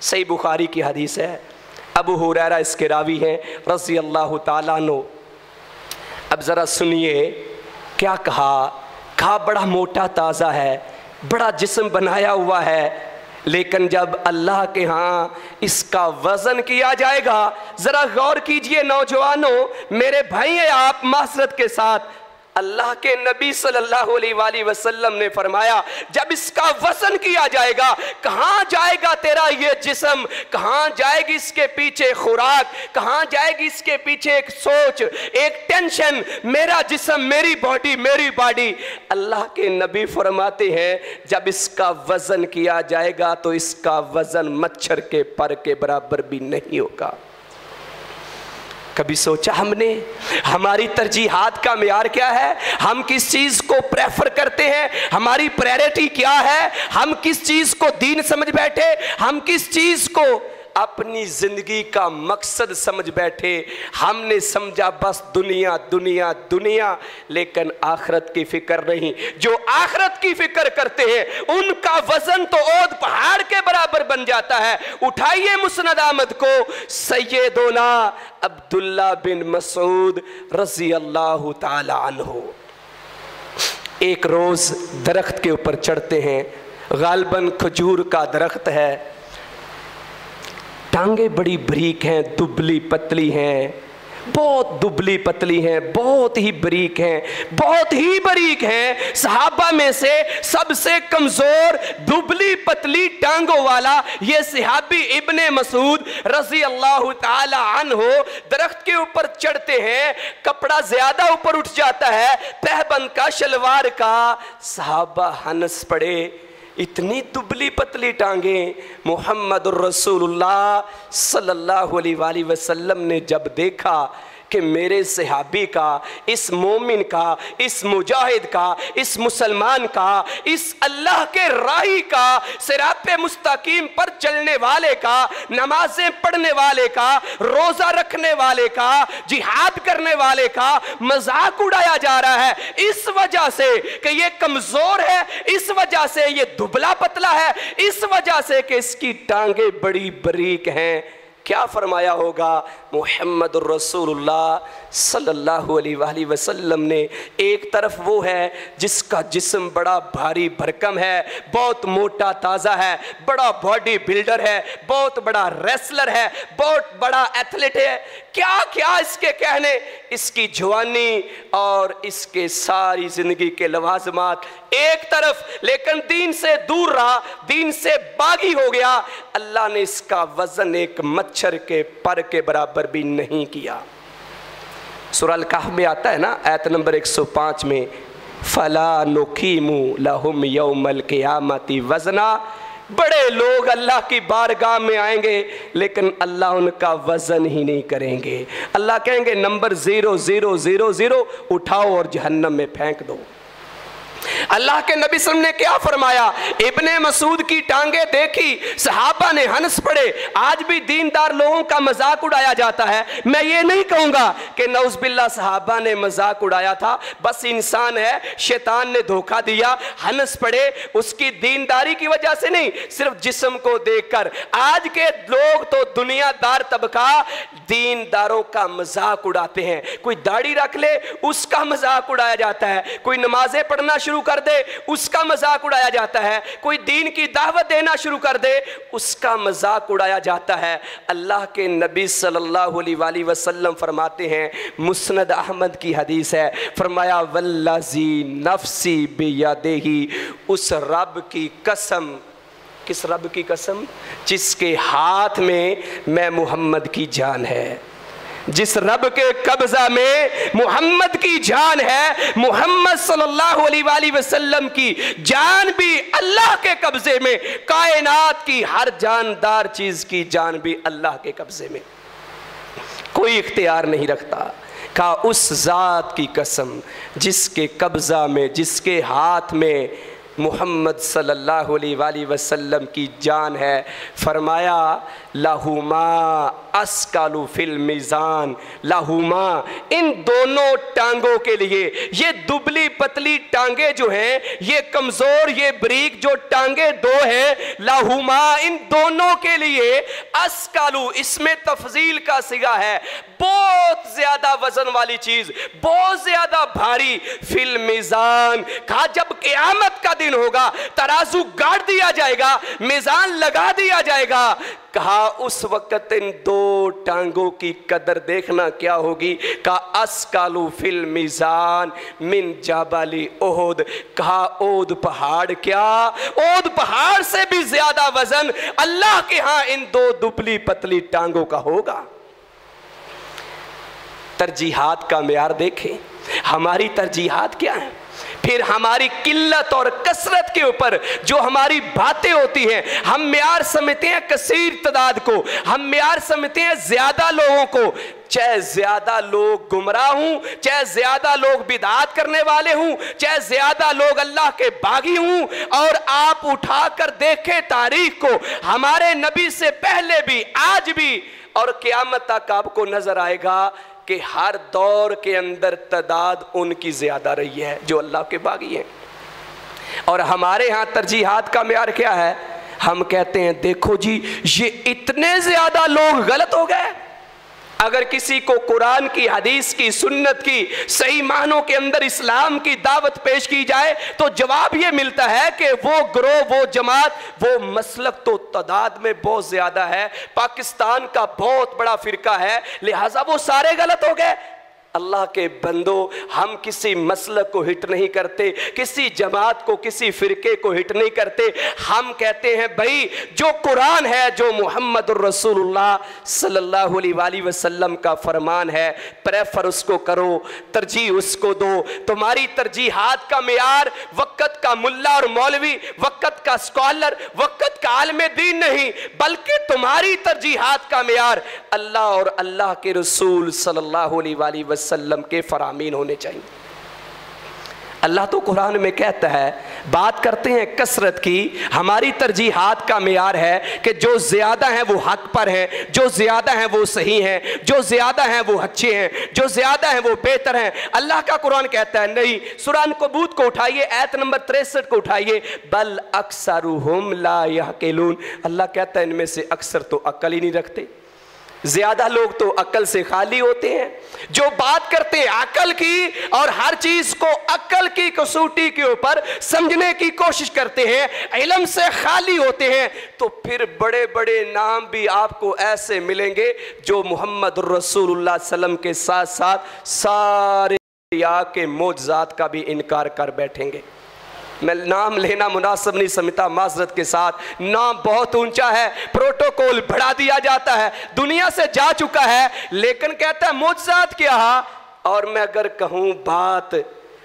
सही बुखारी की हदीस है, अबू हुरैरा इसके रावी हैं रज़ी अल्लाह ताला अन्हु। अब ज़रा सुनिए क्या कहा बड़ा मोटा ताज़ा है, बड़ा जिस्म बनाया हुआ है, लेकिन जब अल्लाह के यहाँ इसका वज़न किया जाएगा, ज़रा गौर कीजिए नौजवानों, मेरे भाई हैं आप मासरत के साथ, अल्लाह के नबी सल्लल्लाहु अलैहि वसल्लम ने फरमाया जब इसका वज़न किया जाएगा, कहाँ जाएगा तेरा ये जिस्म, कहाँ जाएगी इसके पीछे खुराक, कहाँ जाएगी इसके पीछे एक सोच, एक टेंशन, मेरा जिस्म, मेरी बॉडी। अल्लाह के नबी फरमाते हैं जब इसका वज़न किया जाएगा तो इसका वज़न मच्छर के पर के बराबर भी नहीं होगा। कभी सोचा हमने हमारी तरजीहात का मेयार क्या है, हम किस चीज़ को प्रेफर करते हैं, हमारी प्रायोरिटी क्या है, हम किस चीज़ को दीन समझ बैठे, हम किस चीज़ को अपनी ज़िंदगी का मकसद समझ बैठे। हमने समझा बस दुनिया दुनिया दुनिया, लेकिन आखरत की फिक्र नहीं। जो आखरत की फिक्र करते हैं उनका वज़न तो ओद पहाड़ के बराबर बन जाता है। उठाइए मुस्नद अहमद को, सैयदोना अब्दुल्ला बिन मसूद रज़ी अल्लाह ताला अन्हु एक रोज़ दरख्त के ऊपर चढ़ते हैं, गालबन खजूर का दरख्त है, टांगे बड़ी बरीक हैं, दुबली पतली हैं, बहुत दुबली पतली हैं, बहुत ही बरीक हैं, बहुत ही बरीक हैं। सहाबा में से सबसे कमज़ोर दुबली पतली टांगों वाला ये सहाबी इब्ने मसूद रज़ी अल्लाह ताला अन्हु दरख्त के ऊपर चढ़ते हैं, कपड़ा ज़्यादा ऊपर उठ जाता है तहबंद का, शलवार का। सहाबा हंस पड़े, इतनी दुबली पतली टांगे। मोहम्मद रसूलुल्लाह सल्लल्लाहु अलैहि वसल्लम ने जब देखा कि मेरे सहाबी का, इस मोमिन का, इस मुजाहिद का, इस मुसलमान का, इस अल्लाह के राही का, सिराते मुस्तकीम पर चलने वाले का, नमाजें पढ़ने वाले का, रोज़ा रखने वाले का, जिहाद करने वाले का मजाक उड़ाया जा रहा है, इस वजह से कि ये कमज़ोर है, इस वजह से ये दुबला पतला है, इस वजह से कि इसकी टांगे बड़ी बारीक हैं, क्या फरमाया होगा मुहम्मद रसूलुल्लाह सल्लल्लाहु अलैहि वसल्लम ने। एक तरफ वो है जिसका जिस्म बड़ा भारी भरकम है, बहुत मोटा ताज़ा है, बड़ा बॉडी बिल्डर है, बहुत बड़ा रेसलर है, बहुत बड़ा एथलीट है, क्या क्या इसके कहने, इसकी जवानी और इसके सारी ज़िंदगी के लवाजमात एक तरफ, लेकिन दीन से दूर रहा, दीन से बागी हो गया। अल्लाह ने इसका वज़न एक मच्छर के पर के बराबर भी नहीं किया। सूरह अल-कहफ में आता है ना, आयत नंबर 105 में, फला नुकीमु लहुम यौमल क़ियामति वज़ना। बड़े लोग अल्लाह की बारगाह में आएंगे लेकिन अल्लाह उनका वज़न ही नहीं करेंगे। अल्लाह कहेंगे नंबर 0000 उठाओ और जहन्नम में फेंक दो। अल्लाह के नबी सल्लल्लाहु अलैहि वसल्लम ने क्या फरमाया, इब्ने मसूद की टांगे देखी, सहाबा ने हंस पड़े। आज भी दीनदार लोगों का मजाक उड़ाया जाता है। मैं ये नहीं कहूँगा कि नौज़बिल्लाह सहाबा ने मजाक उड़ाया था, बस इंसान है, शैतान ने धोखा दिया, हंस पड़े, उसकी दीनदारी की वजह से नहीं, सिर्फ जिस्म को देखकर। आज के लोग तो दुनियादार तबका दीनदारों का मजाक उड़ाते हैं। कोई दाढ़ी रख ले उसका मजाक उड़ाया जाता है, कोई नमाजें पढ़ना शुरू कर दे उसका मजाक उड़ाया जाता है, कोई दीन की दावत देना शुरू कर दे उसका मजाक उड़ाया जाता है। अल्लाह के नबी सल्लल्लाहु अलैहि वसल्लम फरमाते हैं, मुस्नद अहमद की हदीस है, फरमाया वल्लज़ी नफ्सी बियदिही, उस रब की कसम, किस रब की कसम, जिसके हाथ में मैं मोहम्मद की जान है। जिस रब के कब्जा में मोहम्मद की जान है, मोहम्मद सल्लल्लाहु अलैहि वसल्लम की जान भी अल्लाह के कब्जे में, कायनात की हर जानदार चीज की जान भी अल्लाह के कब्जे में, कोई इख्तियार नहीं रखता। कहा उस जात की कसम जिसके कब्जा में, जिसके हाथ में मोहम्मद सल्लल्लाहु अलैहि वसल्लम की जान है, फरमाया लाहुमा अस्कालु फिल मीज़ान, लाहुमा इन दोनों टांगों के लिए, ये दुबली पतली टांगे जो हैं, ये कमज़ोर ये बरीक जो टांगे दो हैं, लाहुमा इन दोनों के लिए, अस्कालु इसमें तफजील का सिगा है, बहुत ज्यादा वजन वाली चीज, बहुत ज्यादा भारी, फिल मीज़ान, कहा जब क़यामत का दिन होगा, तराजू गाड़ दिया जाएगा, मीज़ान लगा दिया जाएगा, कहा उस वक्त इन दो टांगों की कदर देखना क्या होगी। कहा अस्कालु फिल मीज़ान मिन जाबाली ओहद, कहा ओहद पहाड़, क्या ओहद पहाड़ से भी ज्यादा वजन अल्लाह के यहां इन दो दुबली पतली टांगों का होगा। तरजीहात का मेयार देखें, हमारी तरजीहात क्या है, फिर हमारी किल्लत और कसरत के ऊपर जो हमारी बातें होती हैं, हम मेयार समझते हैं कसीर तादाद को, हम मेयार समझते हैं ज्यादा लोगों को, चाहे ज्यादा लोग गुमराह हूं, चाहे ज्यादा लोग बिदात करने वाले हूं, चाहे ज्यादा लोग अल्लाह के बागी हूं, और आप उठाकर देखें तारीख को, हमारे नबी से पहले भी, आज भी और क़यामत तक आपको नजर आएगा कि हर दौर के अंदर तादाद उनकी ज्यादा रही है जो अल्लाह के बागी हैं। और हमारे यहाँ तरजीहात का मेयार क्या है, हम कहते हैं देखो जी ये इतने ज्यादा लोग गलत हो गए। अगर किसी को कुरान की, हदीस की, सुन्नत की, सही मानों के अंदर इस्लाम की दावत पेश की जाए तो जवाब ये मिलता है कि वो ग्रोह, वो जमात, वो मसलक तो तादाद में बहुत ज्यादा है, पाकिस्तान का बहुत बड़ा फिरका है, लिहाजा वो सारे गलत हो गए। अल्लाह के बंदो, हम किसी मसलक को हिट नहीं करते, किसी जमात को, किसी फिरके को हिट नहीं करते, हम कहते हैं भाई जो कुरान है, जो मोहम्मद रसूलुल्लाह सल्लल्लाहु अलैहि वसल्लम का फरमान है, प्रेफर उसको करो, तरजीह उसको दो। तुम्हारी तरजीहात का मेयार वक़्त का मुल्ला और मौलवी, वक़्त का स्कॉलर, वक़्त का आलिम दीन नहीं, बल्कि तुम्हारी तरजीहात का मेयार अल्लाह और अल्लाह के रसूल सल्लल्लाहु अलैहि वसल्लम के फरामीन होने चाहिए। अल्लाह तो कुरान में कहता है, बात करते हैं कसरत की, हमारी तरजीहात का मेयार है कि जो ज्यादा हैं वो हक पर हैं, जो ज्यादा हैं वो सही हैं, जो ज्यादा हैं वो अच्छे हैं, जो ज्यादा हैं वो बेहतर हैं। अल्लाह का कुरान कहता है नहीं, सूरह अनकबूत को उठाइए, आयत नंबर 63 को उठाइए, बल अक्सरुहुम ला यअक़िलून, अल्लाह कहता है इनमें से अक्सर तो अक्ल ही नहीं रखते, ज्यादा लोग तो अक्ल से खाली होते हैं। जो बात करते हैं अक्ल की और हर चीज को अक्ल की कसौटी के ऊपर समझने की कोशिश करते हैं, इल्म से खाली होते हैं, तो फिर बड़े बड़े नाम भी आपको ऐसे मिलेंगे जो मोहम्मद रसूलुल्लाह सल्लम के साथ साथ सारे के मोजज़ात का भी इनकार कर बैठेंगे। मैं नाम लेना मुनासिब नहीं समझता, माजरत के साथ, नाम बहुत ऊंचा है, प्रोटोकॉल बढ़ा दिया जाता है, दुनिया से जा चुका है, लेकिन कहता है मोजज़ात क्या। और मैं अगर कहूँ बात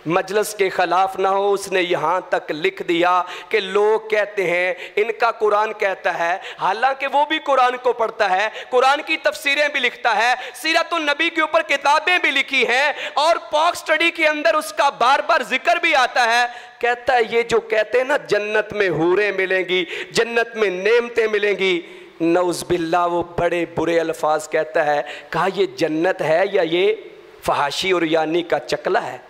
मजलिस के खिलाफ ना हो, उसने यहाँ तक लिख दिया कि लोग कहते हैं इनका कुरान कहता है, हालांकि वो भी कुरान को पढ़ता है, कुरान की तफसीरें भी लिखता है, सीरतुन नबी के ऊपर किताबें भी लिखी हैं, और पॉक स्टडी के अंदर उसका बार बार जिक्र भी आता है। कहता है ये जो कहते हैं ना जन्नत में हूरें मिलेंगी, जन्नत में नेमतें मिलेंगी, नौज़ बिल्लाह, वो बड़े बुरे अल्फाज कहता है। कहा ये जन्नत है या ये फहाशी और यानी का चकला है?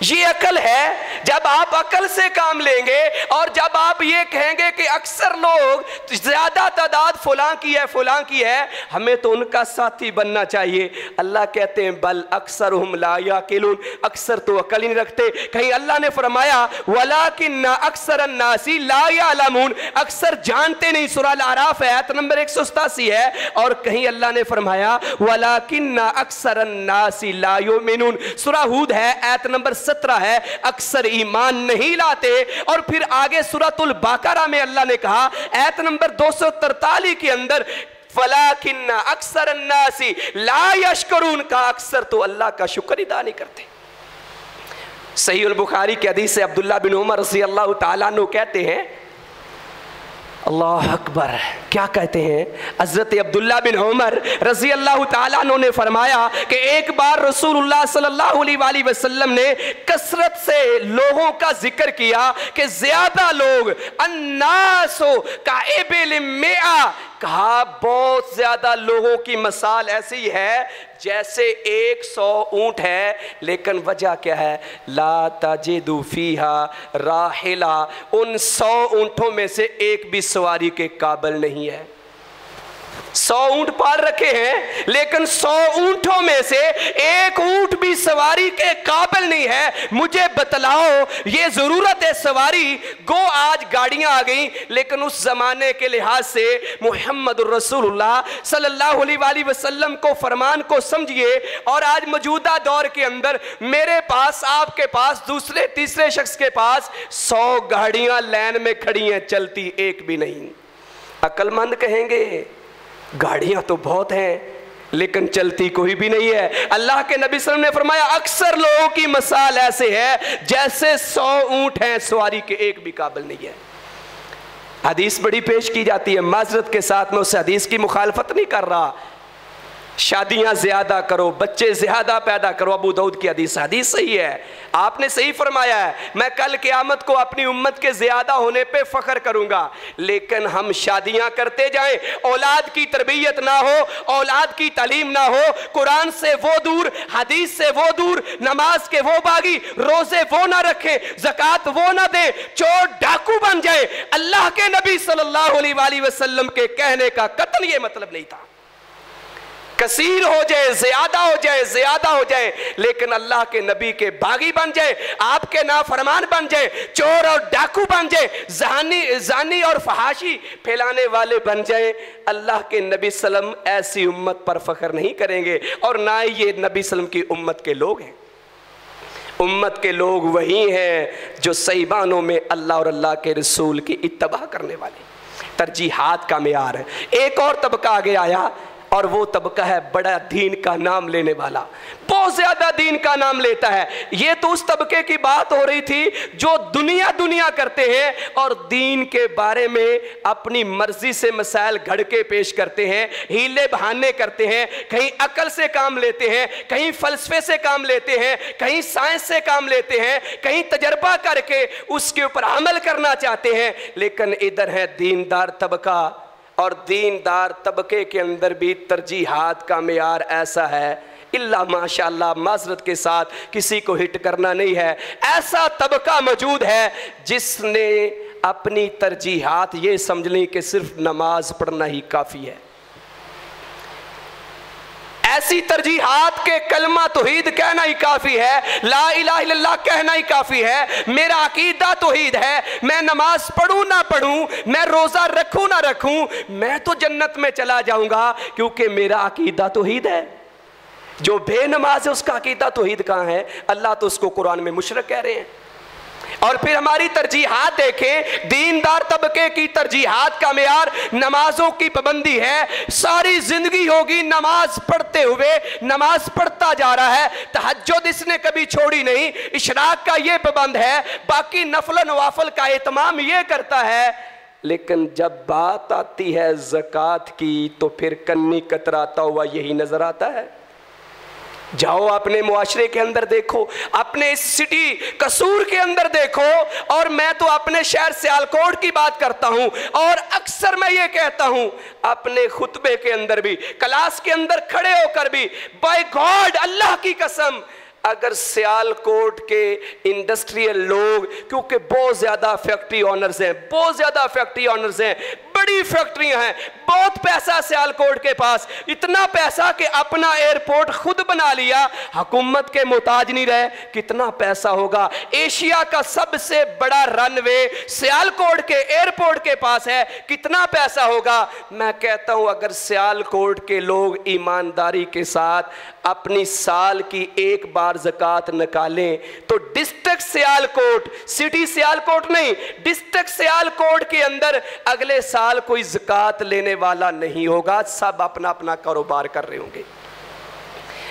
ये अकल है। जब आप अकल से काम लेंगे और जब आप ये कहेंगे कि अक्सर लोग, ज्यादा तादाद फलां की है, फलां की है, हमें तो उनका साथी बनना चाहिए। अल्लाह कहते हैं बल अक्सरुहुम ला याकिलून, अक्सर तो अकल ही नहीं रखते। कहीं अल्लाह ने फरमाया वलाकिन्ना अक्सरन नासी ला यालमून, अक्सर जानते नहीं, सूरह अल-आराफ आयत नंबर 187 है। और कहीं अल्लाह ने फरमाया वलाकिन्ना अक्सरन नासी ला युमिनून, सूरह हूद है आयत नंबर 17 है, अक्सर ईमान नहीं लाते। और फिर आगे सूरतुल बकरा में अल्लाह ने कहा आयत नंबर 243 के अंदर वलाकिन्ना अक्सर अन्नासी ला यशकुरून का अक्सर तो अल्लाह का शुक्र अदा नहीं करते। सही अल बुखारी के हदीस से अब्दुल्ला बिन उमर रज़ी अल्लाह तआला अन्हु कहते हैं, अल्लाह अकबर, क्या कहते हैं, हज़रत अब्दुल्ला बिन उमर रज़ी अल्लाह तआला अन्हु ने फरमाया कि एक बार रसूलुल्लाह सल्लल्लाहु अलैहि वसल्लम ने कसरत से लोगों का जिक्र किया कि ज्यादा लोग अन्नासो का इबिल मिआ, कहा बहुत ज्यादा लोगों की मिसाल ऐसी है जैसे 100 ऊंट है, लेकिन वजह क्या है, ला तजिदु फीहा राहिला, उन 100 ऊंटों में से एक भी सवारी के काबिल नहीं है। 100 ऊंट पाल रखे हैं, लेकिन 100 ऊंटों में से एक ऊंट भी सवारी के काबिल नहीं है। मुझे बतलाओ, ये जरूरत है सवारी गो, आज गाड़ियां आ गई, लेकिन उस जमाने के लिहाज से मुहम्मद रसूलुल्लाह सल्लल्लाहु अलैहि वसल्लम को फरमान को समझिए, और आज मौजूदा दौर के अंदर मेरे पास, आपके पास, दूसरे तीसरे शख्स के पास 100 गाड़ियां लाइन में खड़ी हैं, चलती एक भी नहीं। अक्लमंद कहेंगे गाड़ियां तो बहुत हैं लेकिन चलती कोई भी नहीं है। अल्लाह के नबी सल्लल्लाहु अलैहि वसल्लम ने फरमाया अक्सर लोगों की मिसाल ऐसे है जैसे 100 ऊंट हैं, सवारी के एक भी काबिल नहीं है। हदीस बड़ी पेश की जाती है, माजरत के साथ में उस हदीस की मुखालफत नहीं कर रहा। शादियां ज्यादा करो, बच्चे ज्यादा पैदा करो, अबू दाऊद की हदीस सही है, आपने सही फरमाया है, मैं कल क़यामत को अपनी उम्मत के ज्यादा होने पे फख्र करूंगा। लेकिन हम शादियां करते जाएं, औलाद की तरबियत ना हो, औलाद की तालीम ना हो, कुरान से वो दूर, हदीस से वो दूर, नमाज के वो बागी, रोजे वो ना रखे, ज़कात वो ना दे, चोर डाकू बन जाए। अल्लाह के नबी सल्लल्लाहु अलैहि वसल्लम के कहने का कतन ये मतलब नहीं था। कसीर हो जाए, ज्यादा हो जाए, ज्यादा हो जाए, लेकिन अल्लाह के नबी के बागी बन जाए, आपके नाफरमान बन जाए, चोर और डाकू बन जाए, जानी और फहाशी फैलाने वाले बन जाए, अल्लाह के नबी सल्लम ऐसी उम्मत पर फख्र नहीं करेंगे, और ना ये नबी सल्लम की उम्मत के लोग हैं। उम्मत के लोग वही हैं जो सही मानों में अल्लाह और अल्लाह के रसूल की इत्तबा करने वाले, तरजीहात का मेयार है। एक और तबका आगे आया, और वो तबका है बड़ा दीन का नाम लेने वाला, बहुत ज्यादा दीन का नाम लेता है। ये तो उस तबके की बात हो रही थी जो दुनिया करते हैं और दीन के बारे में अपनी मर्जी से मसाइल घड़ के पेश करते हैं, हीले बहाने करते हैं, कहीं अकल से काम लेते हैं, कहीं फलसफे से काम लेते हैं, कहीं साइंस से काम लेते हैं, कहीं तजर्बा करके उसके ऊपर अमल करना चाहते हैं। लेकिन इधर है दीनदार तबका, और दीनदार तबके के अंदर भी तरजीहात का मेयार ऐसा है, इल्ला माशाअल्लाह, माजरत के साथ किसी को हिट करना नहीं है, ऐसा तबका मौजूद है जिसने अपनी तरजीहात ये समझ ली कि सिर्फ नमाज पढ़ना ही काफ़ी है। ऐसी तरजीहात के कलमा तौहीद कहना ही काफ़ी है, ला इलाहा इल्लल्लाह कहना ही काफ़ी है, मेरा अकीदा तौहीद है, मैं नमाज पढ़ूँ ना पढ़ूँ, मैं रोज़ा रखूँ ना रखूँ, मैं तो जन्नत में चला जाऊँगा क्योंकि मेरा अकीदा तौहीद है। जो बेनमाज है उसका अकीदा तौहीद कहाँ है? अल्लाह तो उसको कुरान में मुशरक कह रहे हैं। और फिर हमारी तरजीहात देखें, दीनदार तबके की तरजीहात का मेयार नमाजों की पाबंदी है। सारी जिंदगी होगी नमाज पढ़ते हुए, नमाज पढ़ता जा रहा है, तहज्जुद इसने कभी छोड़ी नहीं, इशराक का ये पाबंद है, बाकी नफल नवाफल का एहतमाम ये करता है। लेकिन जब बात आती है ज़कात की तो फिर कन्नी कतराता हुआ यही नजर आता है। जाओ अपने मुआशरे के अंदर देखो, अपने इस सिटी कसूर के अंदर देखो, और मैं तो अपने शहर सियालकोट की बात करता हूं, और अक्सर मैं ये कहता हूं अपने खुतबे के अंदर भी, क्लास के अंदर खड़े होकर भी, बाय गॉड अल्लाह की कसम, अगर सियालकोट के इंडस्ट्रियल लोग, क्योंकि बहुत ज़्यादा फैक्ट्री ऑनर्स हैं, बहुत ज़्यादा फैक्ट्री ऑनर्स हैं, बड़ी फैक्ट्रियां हैं, बहुत पैसा सियालकोट के पास, इतना पैसा कि अपना एयरपोर्ट खुद बना लिया, हुकूमत के मोहताज नहीं रहे। कितना पैसा होगा? एशिया का सबसे बड़ा रनवे सियालकोट के एयरपोर्ट के पास है, कितना पैसा होगा? मैं कहता हूं अगर सियालकोट के लोग ईमानदारी के साथ अपनी साल की एक बार बार ज़कात निकालें तो डिस्ट्रिक्ट सियालकोट, सिटी सियालकोट नहीं, डिस्ट्रिक्ट सियालकोट के अंदर अगले साल कोई ज़कात लेने वाला नहीं होगा, सब अपना अपना कारोबार कर रहे होंगे।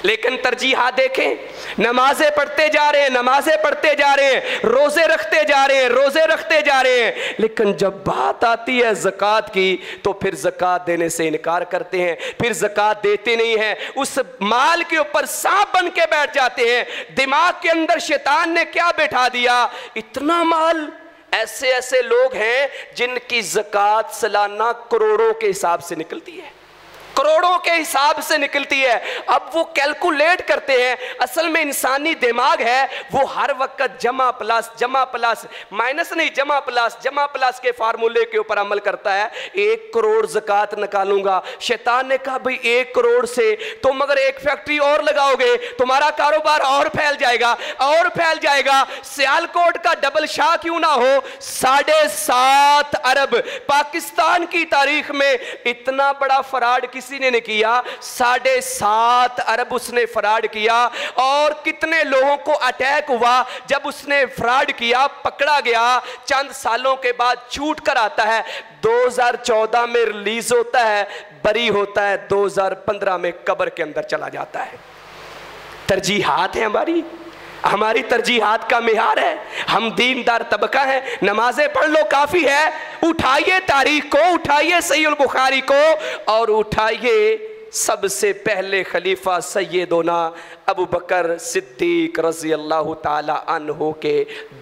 लेकिन तरजीहात देखें, नमाजें पढ़ते जा रहे हैं, नमाजें पढ़ते जा रहे हैं, रोजे रखते जा रहे हैं, रोजे रखते जा रहे हैं, लेकिन जब बात आती है ज़कात की तो फिर ज़कात देने से इनकार करते हैं, फिर ज़कात देते नहीं हैं, उस माल के ऊपर सांप बन के बैठ जाते हैं। दिमाग के अंदर शैतान ने क्या बैठा दिया, इतना माल। ऐसे ऐसे लोग हैं जिनकी ज़कात सालाना करोड़ों के हिसाब से निकलती है, करोड़ों के हिसाब से निकलती है। अब वो कैलकुलेट करते हैं, असल में इंसानी दिमाग है वो हर वक्त जमा प्लस माइनस नहीं, जमा प्लस के फार्मूले के ऊपर अमल करता है। 1 करोड़ ज़कात निकालूंगा, शैतान ने कहा भाई 1 करोड़ से तुम अगर एक फैक्ट्री और लगाओगे तुम्हारा कारोबार और फैल जाएगा, और फैल जाएगा। सियालकोट का डबल शाह क्यों ना हो, 7.5 अरब पाकिस्तान की तारीख में इतना बड़ा फ्रॉड किसी ने किया, 7.5 अरब उसने फ्रॉड किया। और कितने लोगों को अटैक हुआ जब उसने फ्रॉड किया, पकड़ा गया, चंद सालों के बाद छूट कर आता है, 2014 में रिलीज होता है, बरी होता है, 2015 में कब्र के अंदर चला जाता है। तरजीहात है हमारी तरजीहात का मिहार है। हम दीनदार तबका है, नमाजें पढ़ लो काफी है। उठाइए तारीख को, उठाइए सहीह बुखारी को, और उठाइए सबसे पहले खलीफा सैयदना अबू बकर सिद्दीक रज़ी अल्लाह ताला अन्हु के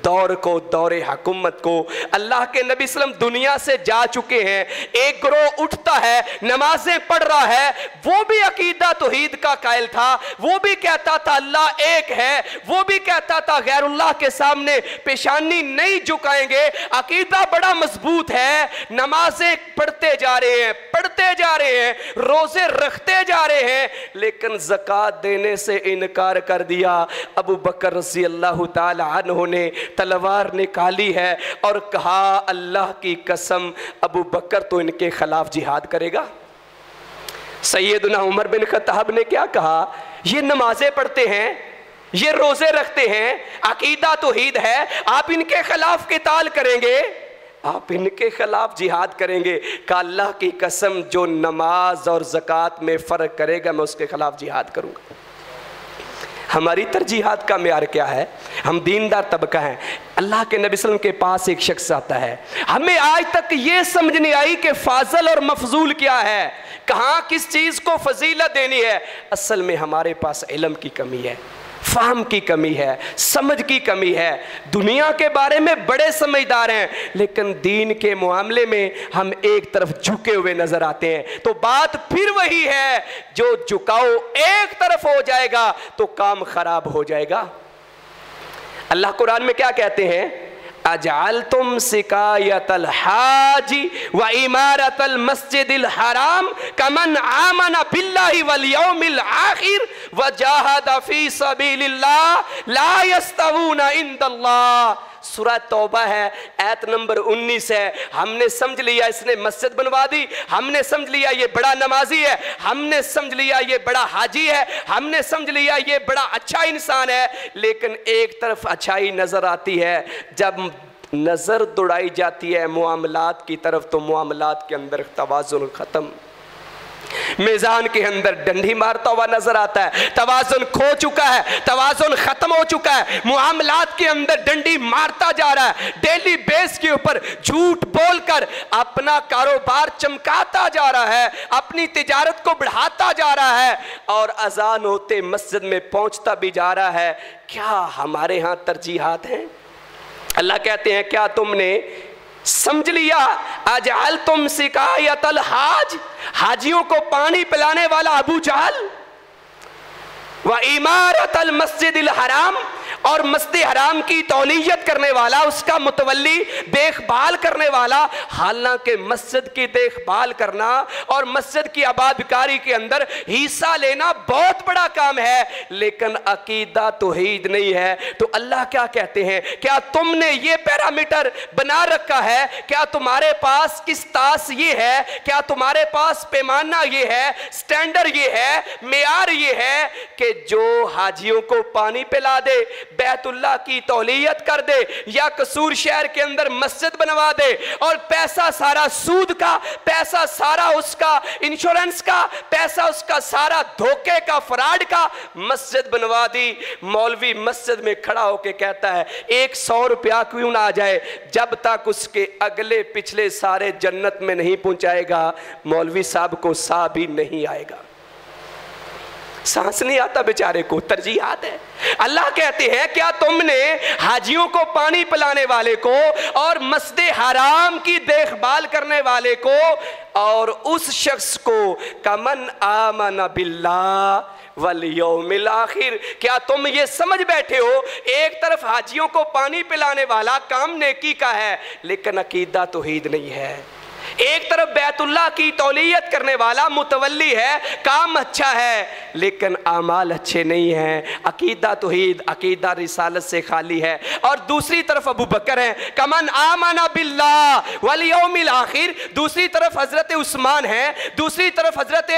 दौर को, दौरे हुकूमत को। अल्लाह के नबी सल्लम दुनिया से जा चुके हैं, एक ग्रोह उठता है, नमाजें पढ़ रहा है, वो भी अकीदा तौहीद का कायल था, वो भी कहता था अल्लाह एक है, वो भी कहता था गैरुल्लाह के सामने पेशानी नहीं झुकाएंगे, अकीदा बड़ा मजबूत है। नमाजें पढ़ते जा रहे हैं, पढ़ते जा रहे हैं, रोजे रखते जा रहे हैं, लेकिन ज़कात देने से इनकार कर दिया। अबू बकर रज़ी अल्लाह ताला अन्हु ने तलवार निकाली है और कहा अल्लाह की कसम अबू बकर तो इनके खिलाफ जिहाद करेगा। सैयदना उमर बिन खत्ताब ने क्या कहा, ये नमाजें पढ़ते हैं, ये रोजे रखते हैं, अकीदा तौहीद है, आप इनके खिलाफ किताल करेंगे, आप इनके खिलाफ जिहाद करेंगे? का अल्लाह की कसम जो नमाज और ज़कात में फ़र्क करेगा मैं उसके खिलाफ जिहाद करूँगा। हमारी तरजीहात का म्यार क्या है? हम दीनदार तबका हैं। अल्लाह के नबी सल्लल्लाहु अलैहि वसल्लम के पास एक शख्स आता है, हमें आज तक ये समझ नहीं आई कि फाजल और मफजूल क्या है, कहाँ किस चीज़ को फजीलत देनी है। असल में हमारे पास इल्म की कमी है, फाहम की कमी है, समझ की कमी है। दुनिया के बारे में बड़े समझदार हैं, लेकिन दीन के मामले में हम एक तरफ झुके हुए नजर आते हैं। तो बात फिर वही है, जो झुकाव एक तरफ हो जाएगा तो काम खराब हो जाएगा। अल्लाह कुरान में क्या कहते हैं, अजाल तुम सिकायतल हाजी व इमारतल मस्जिदिल हराम कमन आमना बिल्लाहि वल यौमिल आखिर व जाहद फी सबीलिल्लाह ला यस्तवूना इंदल्लाह। सूरह तौबा है, आयत नंबर 19 है। हमने समझ लिया इसने मस्जिद बनवा दी, हमने समझ लिया ये बड़ा नमाजी है, हमने समझ लिया ये बड़ा हाजी है, हमने समझ लिया ये बड़ा अच्छा इंसान है। लेकिन एक तरफ अच्छाई नजर आती है, जब नजर दौड़ाई जाती है मुआमलात की तरफ तो मुआमलात के अंदर तवाज़ुन खत्म, मेज़ान के अंदर डंडी मारता हुआ नजर आता है। तवाज़ुन खो चुका है, तवाज़ुन खत्म हो चुका है, मुआमलात के अंदर डंडी मारता जा रहा है, डेली बेस के ऊपर झूठ बोलकर अपना कारोबार चमकाता जा रहा है, अपनी तिजारत को बढ़ाता जा रहा है और अजान होते मस्जिद में पहुंचता भी जा रहा है। क्या हमारे यहाँ तरजीहात हैं? अल्लाह कहते हैं क्या तुमने समझ लिया, अजाल तुम सिकायतल हाज, हाजियों को पानी पिलाने वाला अबू जहल, व इमारतल मस्जिदिल हराम, और मस्जिद हराम की तौलियत करने वाला, उसका मुतवल्ली, देखभाल करने वाला। हालांकि मस्जिद की देखभाल करना और मस्जिद की आबादकारी के अंदर हिस्सा लेना बहुत बड़ा काम है, लेकिन अकीदा तौहीद नहीं है। तो अल्लाह क्या कहते हैं, क्या तुमने ये पैरामीटर बना रखा है? क्या तुम्हारे पास किस्तास ये है? क्या तुम्हारे पास पैमाना ये है, स्टैंडर्ड ये है, मेयार ये है कि जो हाजियों को पानी पिला दे, बैतुल्लाह की तौलियत कर दे, या कसूर शहर के अंदर मस्जिद बनवा दे, और पैसा सारा सूद का, पैसा सारा उसका इंश्योरेंस का, पैसा उसका सारा धोखे का, फ्रॉड का, मस्जिद बनवा दी। मौलवी मस्जिद में खड़ा होकर कहता है 100 रुपया क्यों ना आ जाए, जब तक उसके अगले पिछले सारे जन्नत में नहीं पहुंचाएगा, मौलवी साहब को सा भी नहीं आएगा। सांस नहीं आता बेचारे को, तरजीहात है। अल्लाह कहते हैं क्या तुमने हाजियों को पानी पिलाने वाले को और मस्जिद हराम की देखभाल करने वाले को और उस शख्स को कमन आमन बिल्लाह वल यौमिल आखिर, क्या तुम ये समझ बैठे हो एक तरफ हाजियों को पानी पिलाने वाला काम नेकी का है लेकिन अकीदा तौहीद नहीं है, एक तरफ बैतुल्लाह की तौलियत करने वाला मुतवल्ली है, काम अच्छा है लेकिन आमाल अच्छे नहीं हैं, अकीदा तौहीद, अकीदा रिसालत से खाली है। और दूसरी तरफ अबू बकर है, कमन आमना बिल्लाह वल यौमिल आखिर, दूसरी तरफ हजरत उस्मान है, दूसरी तरफ हजरत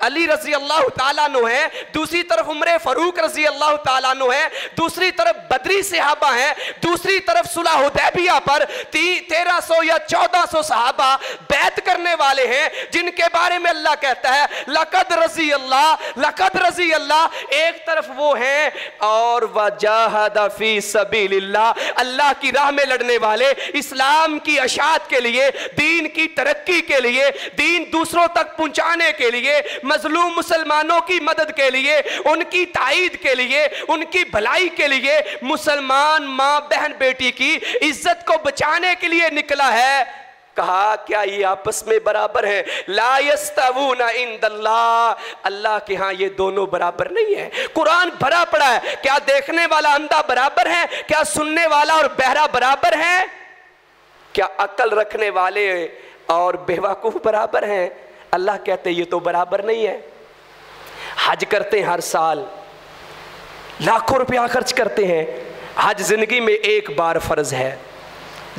अली रजी अल्लाह तआला अन्हु है, दूसरी तरफ उमर फारूक रजी अल्लाह तआला अन्हु है, दूसरी तरफ बदरी सहाबा है, दूसरी तरफ सुलह हुदैबिया पर 1300 या 1400 सहाबा बैत करने वाले हैं, जिनके बारे में अल्लाह कहता है लक़द रज़ी अल्लाह, लक़द रज़ी अल्लाह। एक तरफ वो हैं और वजाहद फी सबीलिल्लाह, अल्लाह की राह में लड़ने वाले, इस्लाम की अशात के लिए, दीन की तरक्की के लिए, दीन दूसरों तक पहुंचाने के लिए, मजलूम मुसलमानों की मदद के लिए, उनकी ताईद के लिए, उनकी भलाई के लिए, मुसलमान माँ बहन बेटी की इज्जत को बचाने के लिए निकला है। कहा क्या ये आपस में बराबर है? ला यस्तवूना इंदल्लाह, अल्लाह के यहाँ ये दोनों बराबर नहीं है। कुरान भरा पड़ा है, क्या देखने वाला अंधा बराबर है? क्या सुनने वाला और बहरा बराबर है? क्या अक्ल रखने वाले और बेवकूफ बराबर हैं? अल्लाह कहते ये तो बराबर नहीं है। हज करते हैं हर साल, लाखों रुपया खर्च करते हैं। हज जिंदगी में एक बार फर्ज है,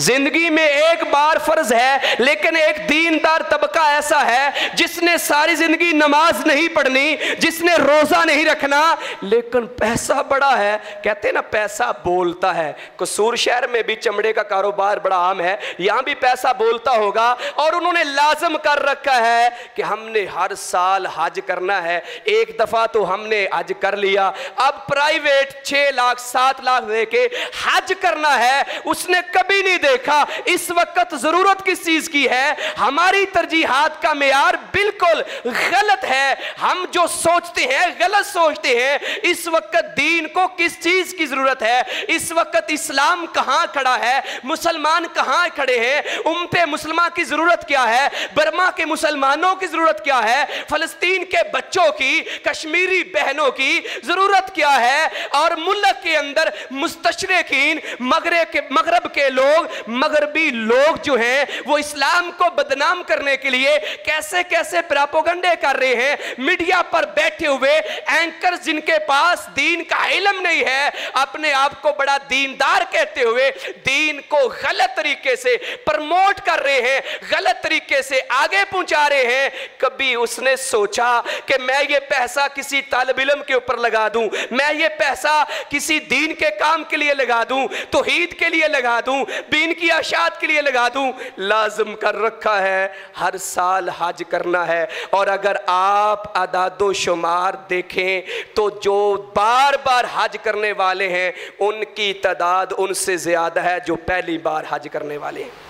जिंदगी में एक बार फर्ज है, लेकिन एक दीनदार तबका ऐसा है जिसने सारी जिंदगी नमाज नहीं पढ़नी, जिसने रोजा नहीं रखना, लेकिन पैसा बड़ा है। कहते ना पैसा बोलता है। कसूर शहर में भी चमड़े का कारोबार बड़ा आम है, यहां भी पैसा बोलता होगा। और उन्होंने लाजम कर रखा है कि हमने हर साल हज करना है। एक दफा तो हमने हज कर लिया, अब प्राइवेट 6 लाख 7 लाख देके हज करना है। उसने कभी नहीं देखा इस वक्त जरूरत किस चीज की है। हमारी तरजीहात का मेयार बिल्कुल गलत है। हम जो सोचते हैं गलत सोचते हैं। इस वक्त दीन को किस चीज की जरूरत है? इस वक्त इस्लाम कहां खड़ा है? मुसलमान कहां खड़े हैं? उम्मते मुसलमान की जरूरत क्या है? बर्मा के मुसलमानों की जरूरत क्या है? फलस्तीन के बच्चों की, कश्मीरी बहनों की जरूरत क्या है? और मुल्क के अंदर मुस्तशरिकीन, मगरब के लोग, मगरबी लोग जो हैं वो इस्लाम को बदनाम करने के लिए कैसे कैसे प्रोपेगेंडे कर रहे हैं। मीडिया पर बैठे हुए एंकर्स जिनके पास दीन का इल्म नहीं है, अपने आप को बड़ा दीनदार कहते हुए दीन को गलत तरीके से प्रमोट कर रहे हैं, गलत तरीके से आगे पहुंचा रहे हैं। कभी उसने सोचा कि मैं ये पैसा किसी तालिब इल्म के ऊपर लगा दूं, मैं ये पैसा किसी दीन के काम के लिए लगा दूं, तौहीद के लिए लगा दूं, दीन की आशात के लिए लगा दूं? लाज़िम कर रखा है हर साल हज करना है। और अगर आप अदादो शुमार देखें तो जो बार बार हज करने वाले हैं उनकी तादाद उनसे ज्यादा है जो पहली बार हज करने वाले हैं।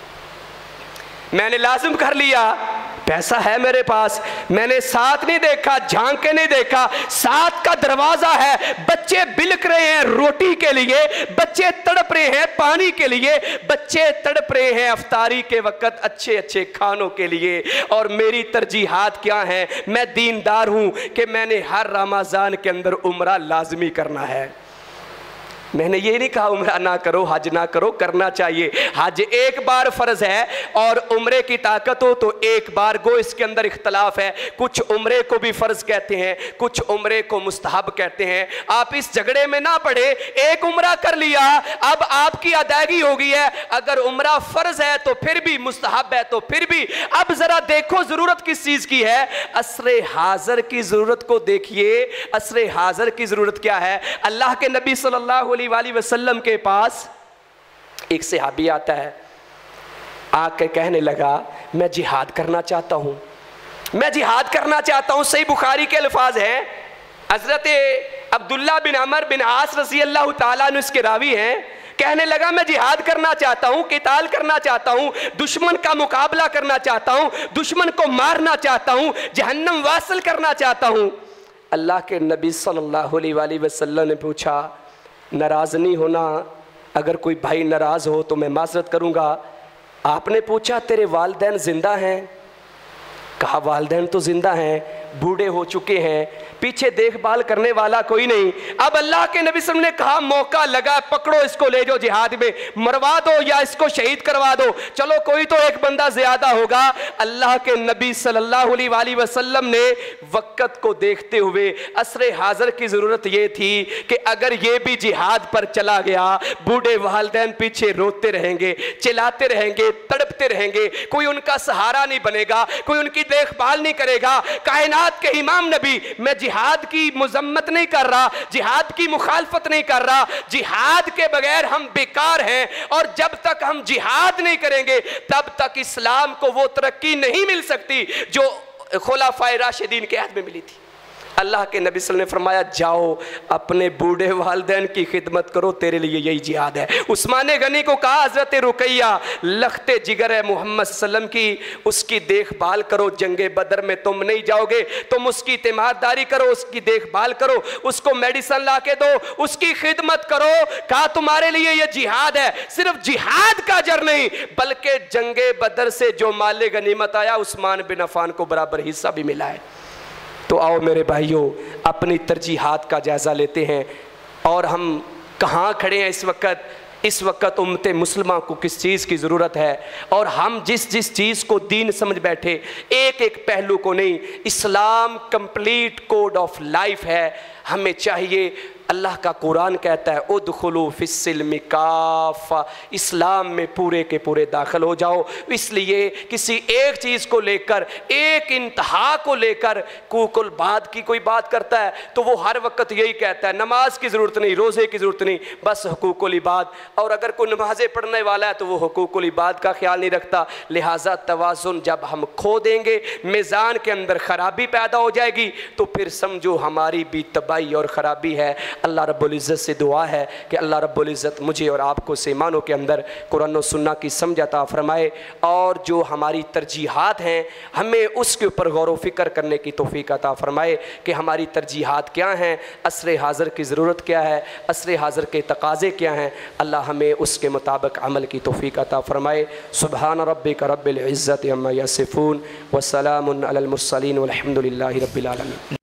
मैंने लाजिम कर लिया, पैसा है मेरे पास, मैंने साथ नहीं देखा, झांक के नहीं देखा, साथ का दरवाजा है। बच्चे बिलक रहे हैं रोटी के लिए, बच्चे तड़प रहे हैं पानी के लिए, बच्चे तड़प रहे हैं अफ्तारी के वक्त अच्छे अच्छे खानों के लिए। और मेरी तरजीहात क्या है? मैं दीनदार हूं कि मैंने हर रमजान के अंदर उम्रा लाजमी करना है। मैंने ये नहीं कहा उम्रा ना करो, हज ना करो, करना चाहिए। हज एक बार फ़र्ज़ है और उम्रे की ताकत हो तो एक बार गो, इसके अंदर इख्तलाफ है। कुछ उम्रे को भी फ़र्ज़ कहते हैं, कुछ उम्रे को मुस्तहब कहते हैं। आप इस झगड़े में ना पड़े। एक उम्रा कर लिया, अब आपकी अदायगी हो गई है। अगर उम्रा फ़र्ज़ है तो फिर भी, मुस्तहब है तो फिर भी। अब ज़रा देखो ज़रूरत किस चीज़ की है। असरे हाज़र की ज़रूरत को देखिए। असरे हाज़र की ज़रूरत क्या है? अल्लाह के नबी सल्लल्लाहु अलैहि वसल्लम के पास एक सहाबी आता है, आके कहने लगा मैं जिहाद करना चाहता हूं, मैं जिहाद करना चाहता हूं। सही बुखारी के अल्फाज हैं। हजरत अब्दुल्ला बिन अमर बिन आस रज़ी अल्लाह ताला अन्हु इसके रावी हैं। कहने लगा मैं जिहाद करना चाहता हूं, किताल करना चाहता हूं, दुश्मन का मुकाबला करना चाहता हूं, दुश्मन को मारना चाहता हूं, जहन्नम वासिल करना चाहता हूं। अल्लाह के नबी सल्लल्लाहु अलैहि वसल्लम ने पूछा, नाराज़ नहीं होना, अगर कोई भाई नाराज़ हो तो मैं माज़रत करूँगा। आपने पूछा तेरे वालिदैन ज़िंदा हैं? कहा वालिदैन तो ज़िंदा हैं, बूढ़े हो चुके हैं, पीछे देखभाल करने वाला कोई नहीं। अब अल्लाह के नबी सल्लल्लाहु अलैहि वसल्लम ने कहा मौका लगा, पकड़ो इसको, ले जाओ जिहाद में, मरवा दो या इसको शहीद करवा दो, चलो कोई तो एक बंदा ज़्यादा होगा। अल्लाह के नबी सल्लल्लाहु अलैहि वसल्लम ने वक़्त को देखते हुए असरे हाज़र की ज़रूरत ये थी कि अगर ये भी जिहाद पर चला गया, बूढ़े वालिदैन पीछे रोते रहेंगे, चिल्लाते रहेंगे, तड़पते रहेंगे, कोई उनका सहारा नहीं बनेगा, कोई उनकी देखभाल नहीं करेगा। कायनात के इमाम नबी, मैं जिहाद की मुजम्मत नहीं कर रहा, जिहाद की मुखालफत नहीं कर रहा, जिहाद के बगैर हम बेकार हैं और जब तक हम जिहाद नहीं करेंगे तब तक इस्लाम को वो तरक्की नहीं मिल सकती जो खुलाफाए राशिदीन के हाथ में मिली थी। अल्लाह के नबी सल्लल्लाहु अलैहि वसल्लम ने फरमाया जाओ अपने बूढ़े वालिदैन की खिदमत करो, तेरे लिए यही जिहाद है। उस्मान गनी को कहा हज़रत रुकैया लखते जिगर है मोहम्मद सल्लम की, उसकी देखभाल करो, जंगे बदर में तुम नहीं जाओगे, तुम उसकी तीमारदारी करो, उसकी देखभाल करो, उसको मेडिसिन ला के दो, उसकी खिदमत करो। कहा तुम्हारे लिए यह जिहाद है। सिर्फ जिहाद का अजर नहीं बल्कि जंगे बदर से जो माले गनीमत आया उस्मान बिन अफ़ान को बराबर हिस्सा भी मिला है। तो आओ मेरे भाइयों, अपनी तरजीहात का जायज़ा लेते हैं और हम कहाँ खड़े हैं इस वक्त। इस वक्त उम्मते मुस्लिमा को किस चीज़ की ज़रूरत है और हम जिस जिस चीज़ को दीन समझ बैठे, एक एक पहलू को नहीं, इस्लाम कंप्लीट कोड ऑफ लाइफ है। हमें चाहिए, अल्लाह का कुरान कहता है उदखुलू फिस्सिल्मि काफ़ा, इस्लाम में पूरे के पूरे दाखिल हो जाओ। इसलिए किसी एक चीज़ को लेकर, एक इंतहा को लेकर कुल बात की कोई बात करता है तो वो हर वक्त यही कहता है नमाज की ज़रूरत नहीं, रोज़े की ज़रूरत नहीं, बस हुकूकुल इबाद। और अगर कोई नमाज़ें पढ़ने वाला है तो वो हुकूकुल इबाद का ख्याल नहीं रखता। लिहाजा तवाज़ुन जब हम खो देंगे, मीज़ान के अंदर ख़राबी पैदा हो जाएगी तो फिर समझो हमारी भी तबाही और ख़राबी है। अल्लाह रब्बुल इज़्ज़त से दुआ है कि अल्लाह रब्बुल इज़्ज़त मुझे और आपको ईमानों के अंदर कुरान और सुन्नत की समझ अता फरमाए और जो हमारी तरजीहात हैं हमें उसके ऊपर गौर व फिक्र करने की तौफीक अता फरमाए कि हमारी तरजीहात क्या हैं, असरे हाज़र की ज़रूरत क्या है, असरे हाज़र के तकाज़े क्या हैं। अल्लाह हमें उसके मुताबिक अमल की तौफीक अता फरमाए। सुब्हान रब्बिक रब्बिल इज़्ज़ति अम्मा यसिफून व सलामुन अलल मुरसलीन वल्हम्दुलिल्लाहि रब्बिल आलमीन।